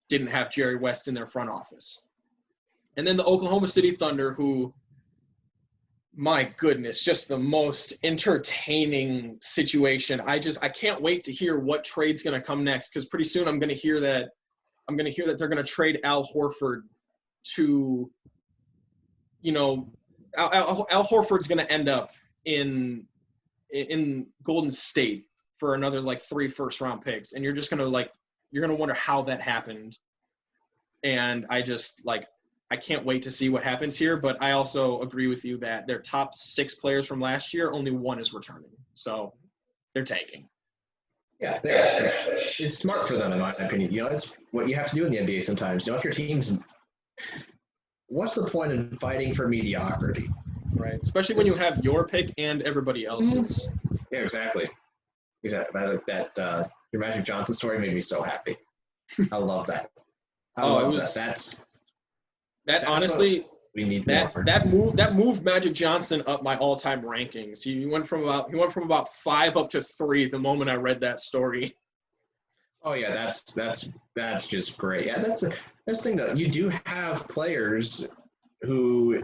didn't have Jerry West in their front office. And then the Oklahoma City Thunder, who, my goodness, just the most entertaining situation. I can't wait to hear what trade's going to come next, because pretty soon I'm going to hear that they're going to trade Al Horford to, Al Horford's going to end up in Golden State for another 3 first-round picks, and you're just going to you're going to wonder how that happened. And I can't wait to see what happens here, but I also agree with you that their top 6 players from last year, only 1 is returning. So they're tanking. Yeah, it's smart for them, in my opinion. It's what you have to do in the NBA sometimes. If your team's, what's the point in fighting for mediocrity? Right. Especially when you have your pick and everybody else's. Yeah, exactly. Your Magic Johnson story made me so happy. I love that. I love that. That's honestly, we need that moved Magic Johnson up my all-time rankings. He went from about 5 up to 3 the moment I read that story. Oh yeah, that's just great. Yeah, that's the thing though. You do have players who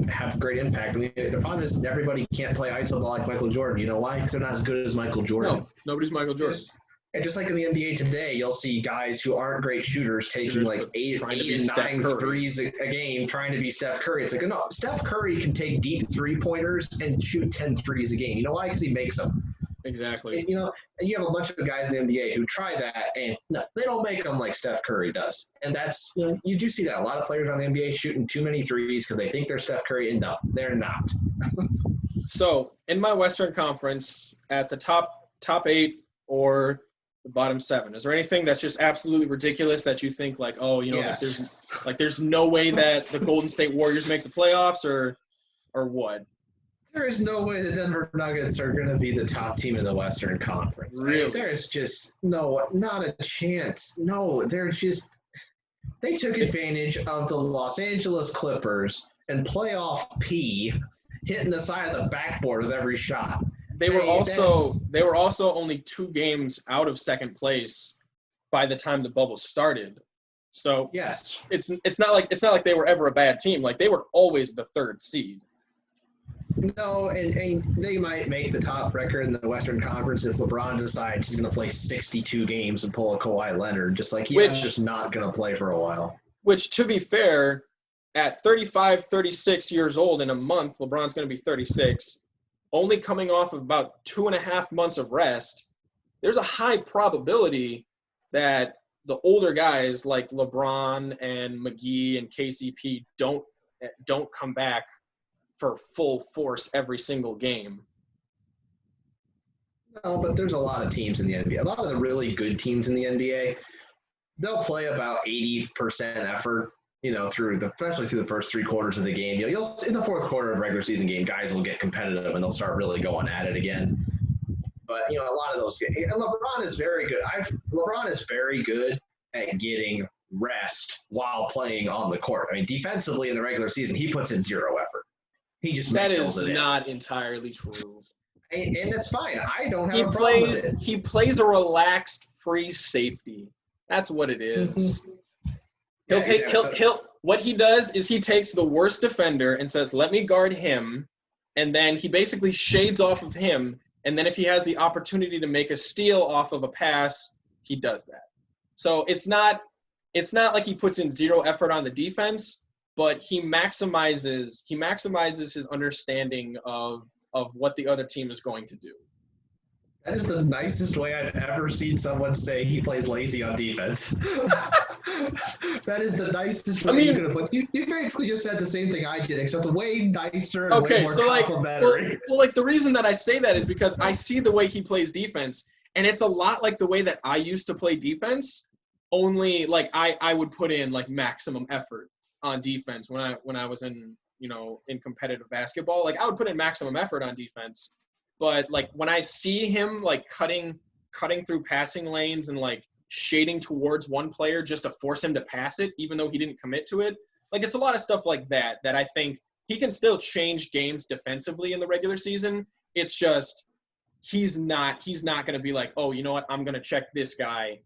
have great impact. I mean, the problem is everybody can't play iso ball like Michael Jordan. You know why? Because they're not as good as Michael Jordan. No, nobody's Michael Jordan. Just like in the NBA today, you'll see guys who aren't great shooters taking like 8 and 9 threes a game, trying to be Steph Curry. It's like, no, Steph Curry can take deep 3-pointers and shoot 10 threes a game. You know why? Because he makes them. Exactly. And, and you have a bunch of guys in the NBA who try that, and no, they don't make them like Steph Curry does. And that's, you do see that. A lot of players on the NBA shooting too many threes because they think they're Steph Curry, and no, they're not. So, in my Western Conference, at the top 8 or the bottom 7, is there anything that's just absolutely ridiculous that you think like, oh, yes. there's no way that the Golden State Warriors make the playoffs, or what? There is no way the Denver Nuggets are going to be the top team in the Western Conference. Really? There's just not a chance. No, they took advantage of the Los Angeles Clippers and playoff P hitting the side of the backboard with every shot. They were also only 2 games out of second place by the time the bubble started. So yes, it's not like they were ever a bad team. Like, they were always the 3rd seed. No, and they might make the top record in the Western Conference if LeBron decides he's going to play 62 games and pull a Kawhi Leonard, just like he's just not going to play for a while. Which, to be fair, at 35, 36 years old in a month, LeBron's going to be 36, only coming off of about 2.5 months of rest. There's a high probability that the older guys like LeBron and McGee and KCP don't come back for full force every single game. No, but there's a lot of teams in the NBA. A lot of the really good teams in the NBA, they'll play about 80% effort, especially through the first 3 quarters of the game. You'll in the fourth quarter of a regular season game, guys will get competitive and they'll start really going at it again. But a lot of those games, and LeBron is very good. LeBron is very good at getting rest while playing on the court. I mean, defensively in the regular season, he puts in 0 effort. He just that is not entirely true, and that's fine. I don't have a problem with it. He plays a relaxed, free safety. That's what it is. What he does is he takes the worst defender and says, "Let me guard him," and then he basically shades off of him. And then if he has the opportunity to make a steal off of a pass, he does that. So it's not like he puts in 0 effort on the defense, but he maximizes his understanding of what the other team is going to do. That is the nicest way I've ever seen someone say he plays lazy on defense. That is the nicest way you could have put. You basically just said the same thing I did, except way nicer and way more complimentary. Well, the reason that I say that is because I see the way he plays defense, and it's a lot like the way that I used to play defense, only like I would put in like maximum effort on defense when I was in competitive basketball. Like, I would put in maximum effort on defense, but like when I see him like cutting through passing lanes and like shading towards one player just to force him to pass it, even though he didn't commit to it, like it's a lot of stuff like that I think he can still change games defensively in the regular season. It's just he's not going to be like, oh, you know what, I'm going to check this guy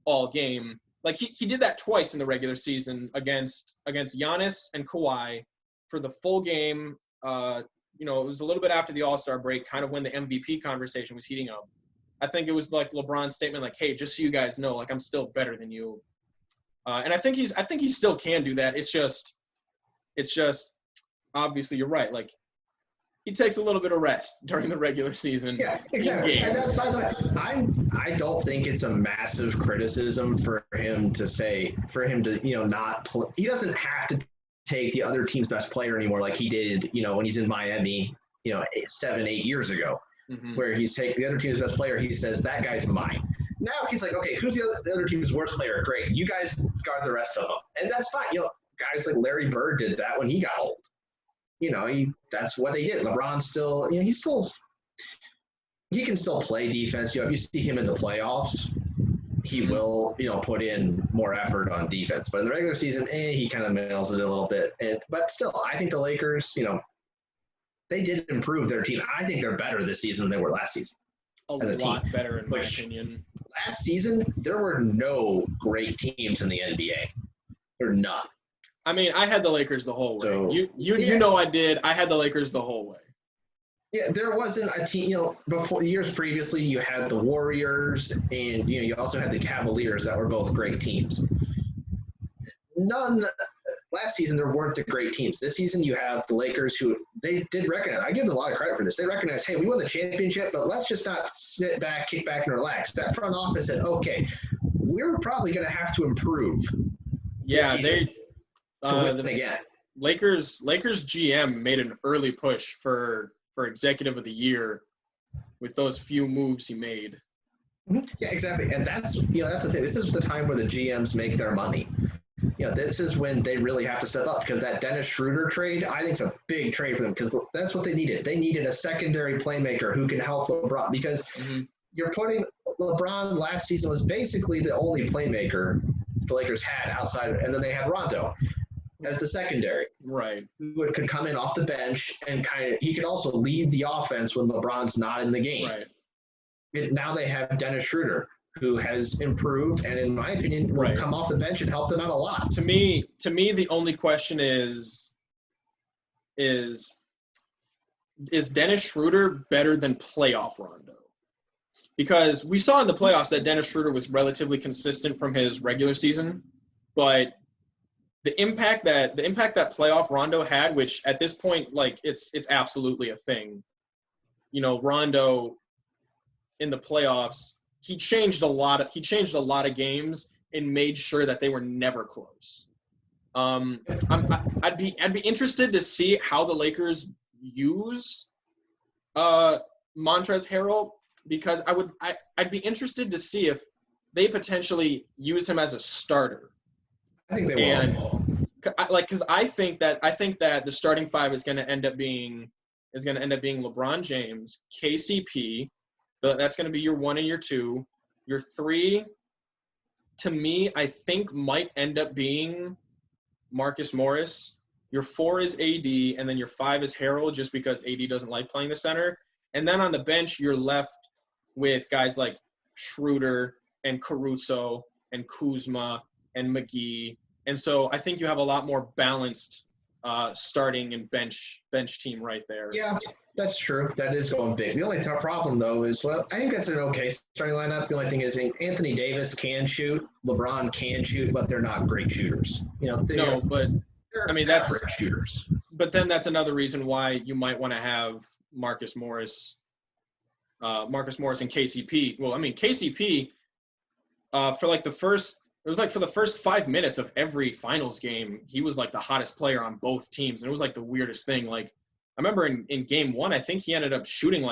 all game. Like he did that twice in the regular season against Giannis and Kawhi for the full game. It was a little bit after the All-Star break, kind of when the MVP conversation was heating up. I think it was like LeBron's statement, like, "Hey, just so you guys know, like I'm still better than you." And I think he still can do that. It's just obviously you're right. Like, he takes a little bit of rest during the regular season. Yeah, exactly. And that's, by the way, I don't think it's a massive criticism for him to not play. He doesn't have to take the other team's best player anymore like he did, when he's in Miami, 7-8 years ago. where he's taking the other team's best player. He says, that guy's mine. Now he's like, okay, who's the other team's worst player? Great. You guys guard the rest of them. And that's fine. Guys like Larry Bird did that when he got old. That's what they did. LeBron still, he can still play defense. If you see him in the playoffs, he will, put in more effort on defense. But in the regular season, he kind of mails it a little bit. But still, I think the Lakers, they did improve their team. I think they're better this season than they were last season. A lot better, in my opinion. Last season, there were no great teams in the NBA. There were none. I mean, I had the Lakers the whole way. So, you know I did. I had the Lakers the whole way. Yeah, there wasn't a team, before years previously, you had the Warriors and, you also had the Cavaliers that were both great teams. Last season, there weren't the great teams. This season, you have the Lakers who they did recognize. I give them a lot of credit for this. They recognized, hey, we won the championship, but let's just not sit back, kick back, and relax. That front office said, okay, we're probably going to have to improve. Yeah, to win again. Lakers GM made an early push for Executive of the Year with those few moves he made. Yeah, exactly. And that's the thing. This is the time where the GMs make their money. This is when they really have to step up, because that Dennis Schroeder trade, I think, is a big trade for them, because that's what they needed. They needed a secondary playmaker who can help LeBron, because you're putting LeBron last season was basically the only playmaker the Lakers had outside, and then they had Rondo as the secondary. Right. Who could come in off the bench and he could also lead the offense when LeBron's not in the game. Right. Now they have Dennis Schroeder, who has improved and, in my opinion, will come off the bench and help them out a lot. To me, the only question is Dennis Schroeder better than playoff Rondo? Because we saw in the playoffs that Dennis Schroeder was relatively consistent from his regular season, but the impact that playoff Rondo had, which at this point, it's absolutely a thing. Rondo in the playoffs, he changed a lot of games and made sure that they were never close. I'd be interested to see how the Lakers use Montrezl Harrell, because I'd be interested to see if they potentially use him as a starter. I think they will. Because I think that the starting five is going to end up being LeBron James, KCP. That's going to be your 1 and your 2. Your 3, to me, I think might end up being Marcus Morris. Your 4 is AD, and then your 5 is Harrell, just because AD doesn't like playing the center. And then on the bench, you're left with guys like Schroeder and Caruso and Kuzma and McGee. And so I think you have a lot more balanced starting and bench team right there. Yeah, that's true. That is going big. The only problem, though, is, I think that's an okay starting lineup. The only thing is Anthony Davis can shoot, LeBron can shoot, but they're not great shooters. That's shooters. But then that's another reason why you might want to have Marcus Morris and KCP. Well, KCP for the first 5 minutes of every finals game, he was the hottest player on both teams. And it was the weirdest thing. I remember in game 1, I think he ended up shooting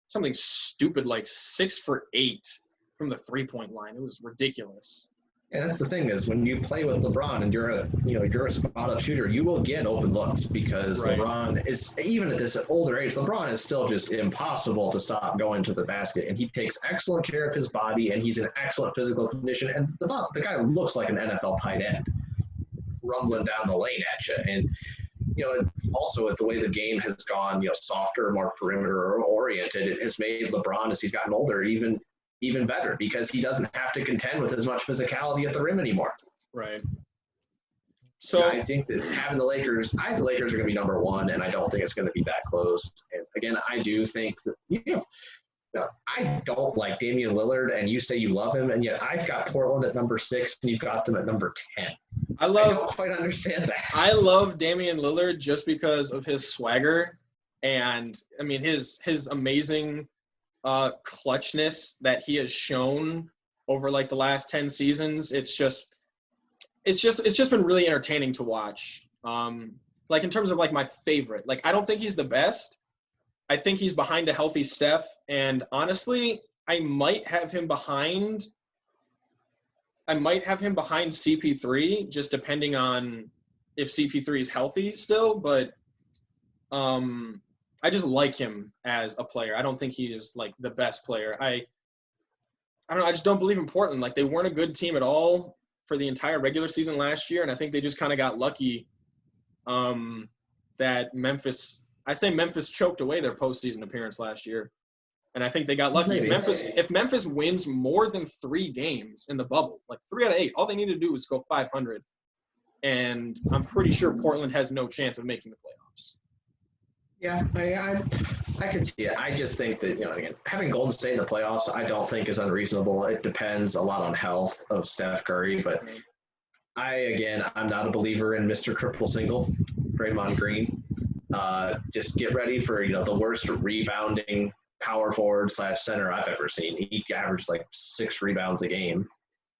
something stupid, 6 for 8 from the 3-point line. It was ridiculous. And that's the thing, is when you play with LeBron and you're a spot-up shooter, you will get open looks, because LeBron is, even at this older age, LeBron is still just impossible to stop going to the basket. And he takes excellent care of his body, and he's in excellent physical condition. And the guy looks like an NFL tight end, rumbling down the lane at you. And also with the way the game has gone, softer, more perimeter oriented, it has made LeBron, as he's gotten older, even better, because he doesn't have to contend with as much physicality at the rim anymore. Right. So I think that having the Lakers, I think the Lakers are going to be number 1, and I don't think it's going to be that close. And again, I do think that I don't like Damian Lillard, and you say you love him, and yet I've got Portland at number 6, and you've got them at number 10. I don't quite understand that. I love Damian Lillard just because of his swagger, and his amazing clutchness that he has shown over the last 10 seasons. It's just been really entertaining to watch. In terms of my favorite, I don't think he's the best, I think he's behind a healthy Steph, and honestly, I might have him behind CP3, just depending on if CP3 is healthy still, but I just like him as a player. I don't think he is like the best player. I don't know, I just don't believe in Portland. Like, they weren't a good team at all for the entire regular season last year, and I think they just kind of got lucky that Memphis choked away their postseason appearance last year. And I think they got lucky. If Memphis wins more than 3 games in the bubble, like 3 out of 8, all they need to do is go 500. And I'm pretty sure Portland has no chance of making the playoffs. Yeah, I can see it. I just think that, again, having Golden State in the playoffs, I don't think is unreasonable. It depends a lot on health of Steph Curry, but I'm not a believer in Mr. Triple Single, Draymond Green. Just get ready for, the worst rebounding power forward / center I've ever seen. He averaged like 6 rebounds a game.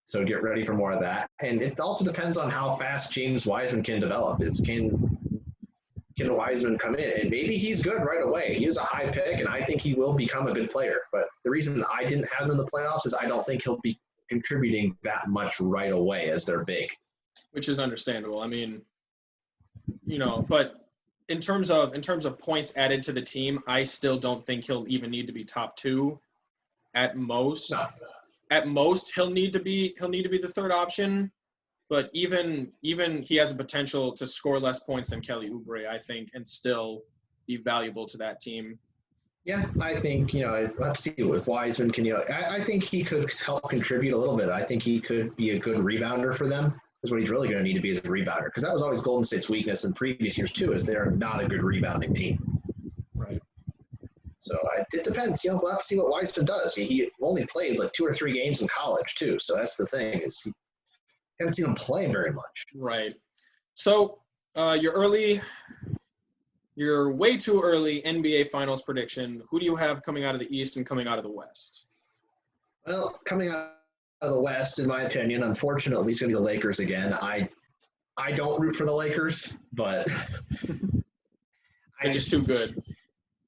So get ready for more of that. And it also depends on how fast James Wiseman can develop. Can Wiseman come in? And maybe he's good right away. He was a high pick, and I think he will become a good player. But the reason I didn't have him in the playoffs is I don't think he'll be contributing that much right away as they're big. Which is understandable. I mean, but in terms of points added to the team, I still don't think he'll even need to be top 2. At most, he'll need to be the third option. But even he has a potential to score less points than Kelly Oubre, I think, and still be valuable to that team. Yeah, I think, let's see if Wiseman can, I think he could help contribute a little bit. I think he could be a good rebounder for them. Is what he's really going to need to be as a rebounder, because that was always Golden State's weakness in previous years too, is they're not a good rebounding team. Right. So it depends. We'll have to see what Wiseman does. He only played like 2 or 3 games in college too, so that's the thing, is you haven't seen him play very much. Right. So your way too early NBA Finals prediction. Who do you have coming out of the East and coming out of the West? Well, coming out of the West, in my opinion, unfortunately, it's going to be the Lakers again. I don't root for the Lakers, but They're just too good.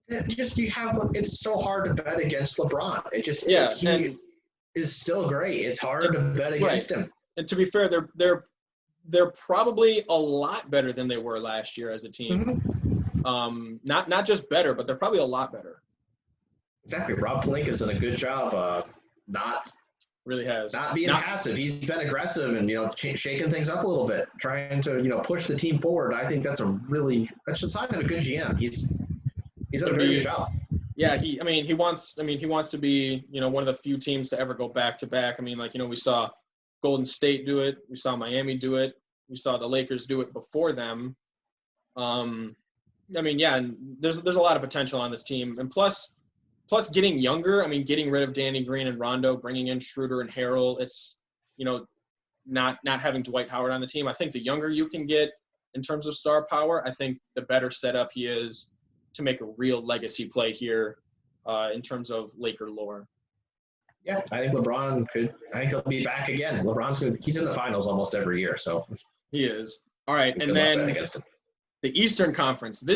It's so hard to bet against LeBron. It just he is still great. It's hard to bet against him. And to be fair, they're probably a lot better than they were last year as a team. Mm-hmm. Not just better, but they're probably a lot better. Exactly. Rob Pelinka's done a good job. Really has. Not being passive. He's been aggressive and, shaking things up a little bit, trying to, push the team forward. I think that's a sign of a good GM. He's done a very good job. Yeah, he wants to be, one of the few teams to ever go back to back. I mean, we saw Golden State do it, we saw Miami do it, we saw the Lakers do it before them. And there's a lot of potential on this team. And plus getting younger, getting rid of Danny Green and Rondo, bringing in Schroeder and Harrell, it's, not having Dwight Howard on the team. I think the younger you can get in terms of star power, I think the better setup he is to make a real legacy play here in terms of Laker lore. Yeah, I think LeBron I think he'll be back again. He's in the finals almost every year, so. He is. All right, and then the Eastern Conference. The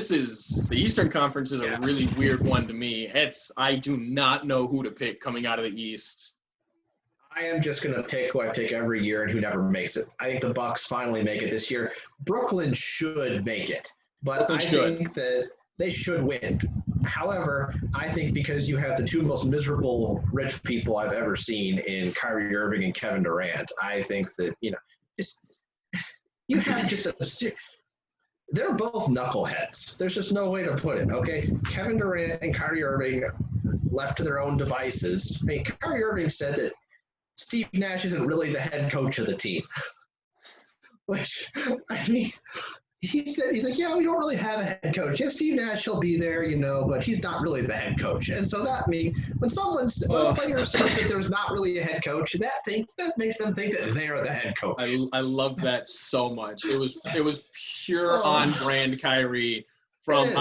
Eastern Conference is a really weird one to me. I do not know who to pick coming out of the East. I am just going to pick who I pick every year and who never makes it. I think the Bucks finally make it this year. Brooklyn should make it, but I think that they should win. However, I think because you have the 2 most miserable rich people I've ever seen in Kyrie Irving and Kevin Durant, I think that, you have just they're both knuckleheads. There's just no way to put it, okay? Kevin Durant and Kyrie Irving, left to their own devices. Kyrie Irving said that Steve Nash isn't really the head coach of the team. Which, he's like, yeah, we don't really have a head coach. Yes, Steve Nash will be there, but he's not really the head coach. And so that means when a player says that there's not really a head coach, that makes them think that they're the head coach. I love that so much. It was pure on brand Kyrie from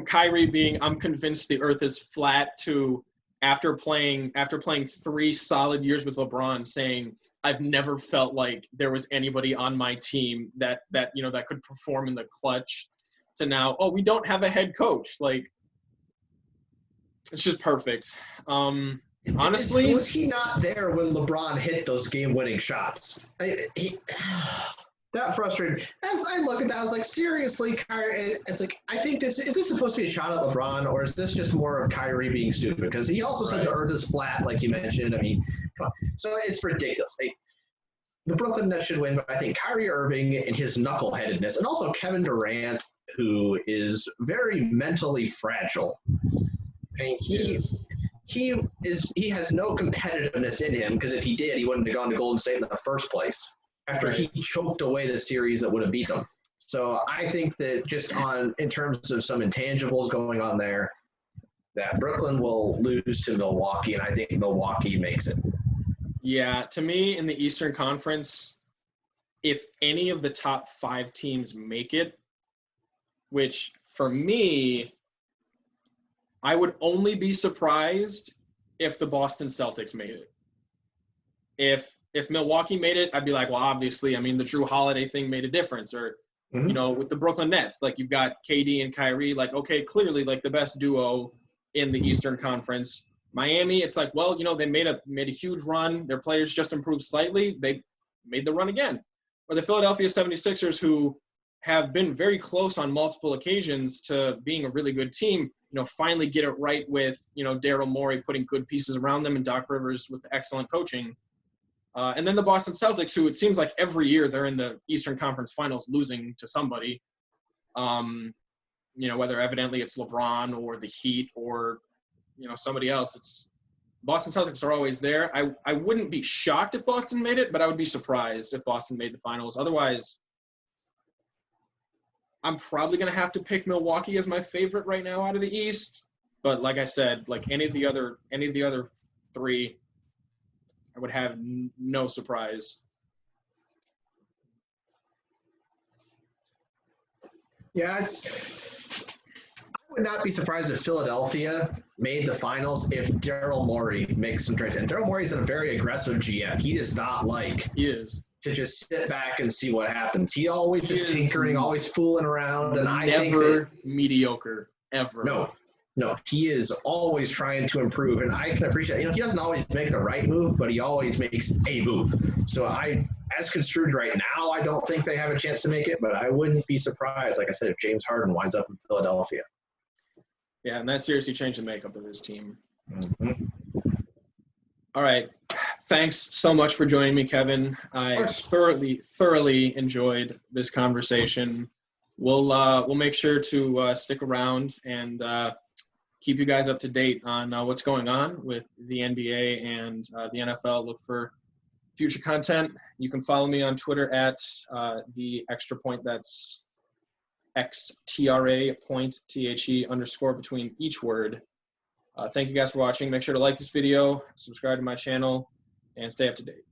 Kyrie being I'm convinced the earth is flat to after playing 3 solid years with LeBron saying I've never felt like there was anybody on my team that could perform in the clutch, to now, we don't have a head coach. Like, It's just perfect. Honestly, was he not there when LeBron hit those game-winning shots? That frustrated. As I look at that, I was like, seriously, Kyrie. It's like, I think is this supposed to be a shot at LeBron, or is this just more of Kyrie being stupid? Because he also said the Earth is flat, like you mentioned. I mean, come on. So it's ridiculous. The Brooklyn Nets should win, but I think Kyrie Irving and his knuckleheadedness, and also Kevin Durant, who is very mentally fragile. I mean, he has no competitiveness in him, because if he did, he wouldn't have gone to Golden State in the first place after he choked away the series that would have beat them. So I think that just in terms of some intangibles going on there, that Brooklyn will lose to Milwaukee, and I think Milwaukee makes it. Yeah, to me, in the Eastern Conference, if any of the top 5 teams make it, which for me, I would only be surprised if the Boston Celtics made it. If Milwaukee made it, I'd be like, well, obviously, I mean, the Drew Holiday thing made a difference. Or, you know, with the Brooklyn Nets, like you've got KD and Kyrie, like, okay, clearly like the best duo in the Eastern Conference. Miami, it's like, well, you know, they made a huge run. Their players just improved slightly. They made the run again. Or the Philadelphia 76ers, who have been very close on multiple occasions to being a really good team, you know, finally get it right with, you know, Daryl Morey putting good pieces around them and Doc Rivers with excellent coaching. And then the Boston Celtics, who it seems like every year they're in the Eastern Conference Finals losing to somebody, you know, whether evidently it's LeBron or the Heat or, you know, somebody else. It's Boston Celtics are always there. I wouldn't be shocked if Boston made it, but I would be surprised if Boston made the finals. Otherwise, I'm probably going to have to pick Milwaukee as my favorite right now out of the East. But like I said, like any of the other 3, I would have no surprise. Yeah, I would not be surprised if Philadelphia made the finals if Daryl Morey makes some trades. And Daryl Morey's a very aggressive GM. He does not like to just sit back and see what happens. He always is tinkering, always fooling around. And I think never mediocre, ever. No, he is always trying to improve, and I can appreciate. You know, he doesn't always make the right move, but he always makes a move. So as construed right now, I don't think they have a chance to make it, but I wouldn't be surprised, like I said, if James Harden winds up in Philadelphia. Yeah, and that seriously changed the makeup of this team. Mm-hmm. All right, thanks so much for joining me, Kevin. I thoroughly enjoyed this conversation. We'll make sure to stick around and keep you guys up to date on what's going on with the NBA and the NFL. Look for future content. You can follow me on Twitter at the extra point. That's XTRA point THE_ between each word. Thank you guys for watching. Make sure to like this video, subscribe to my channel, and stay up to date.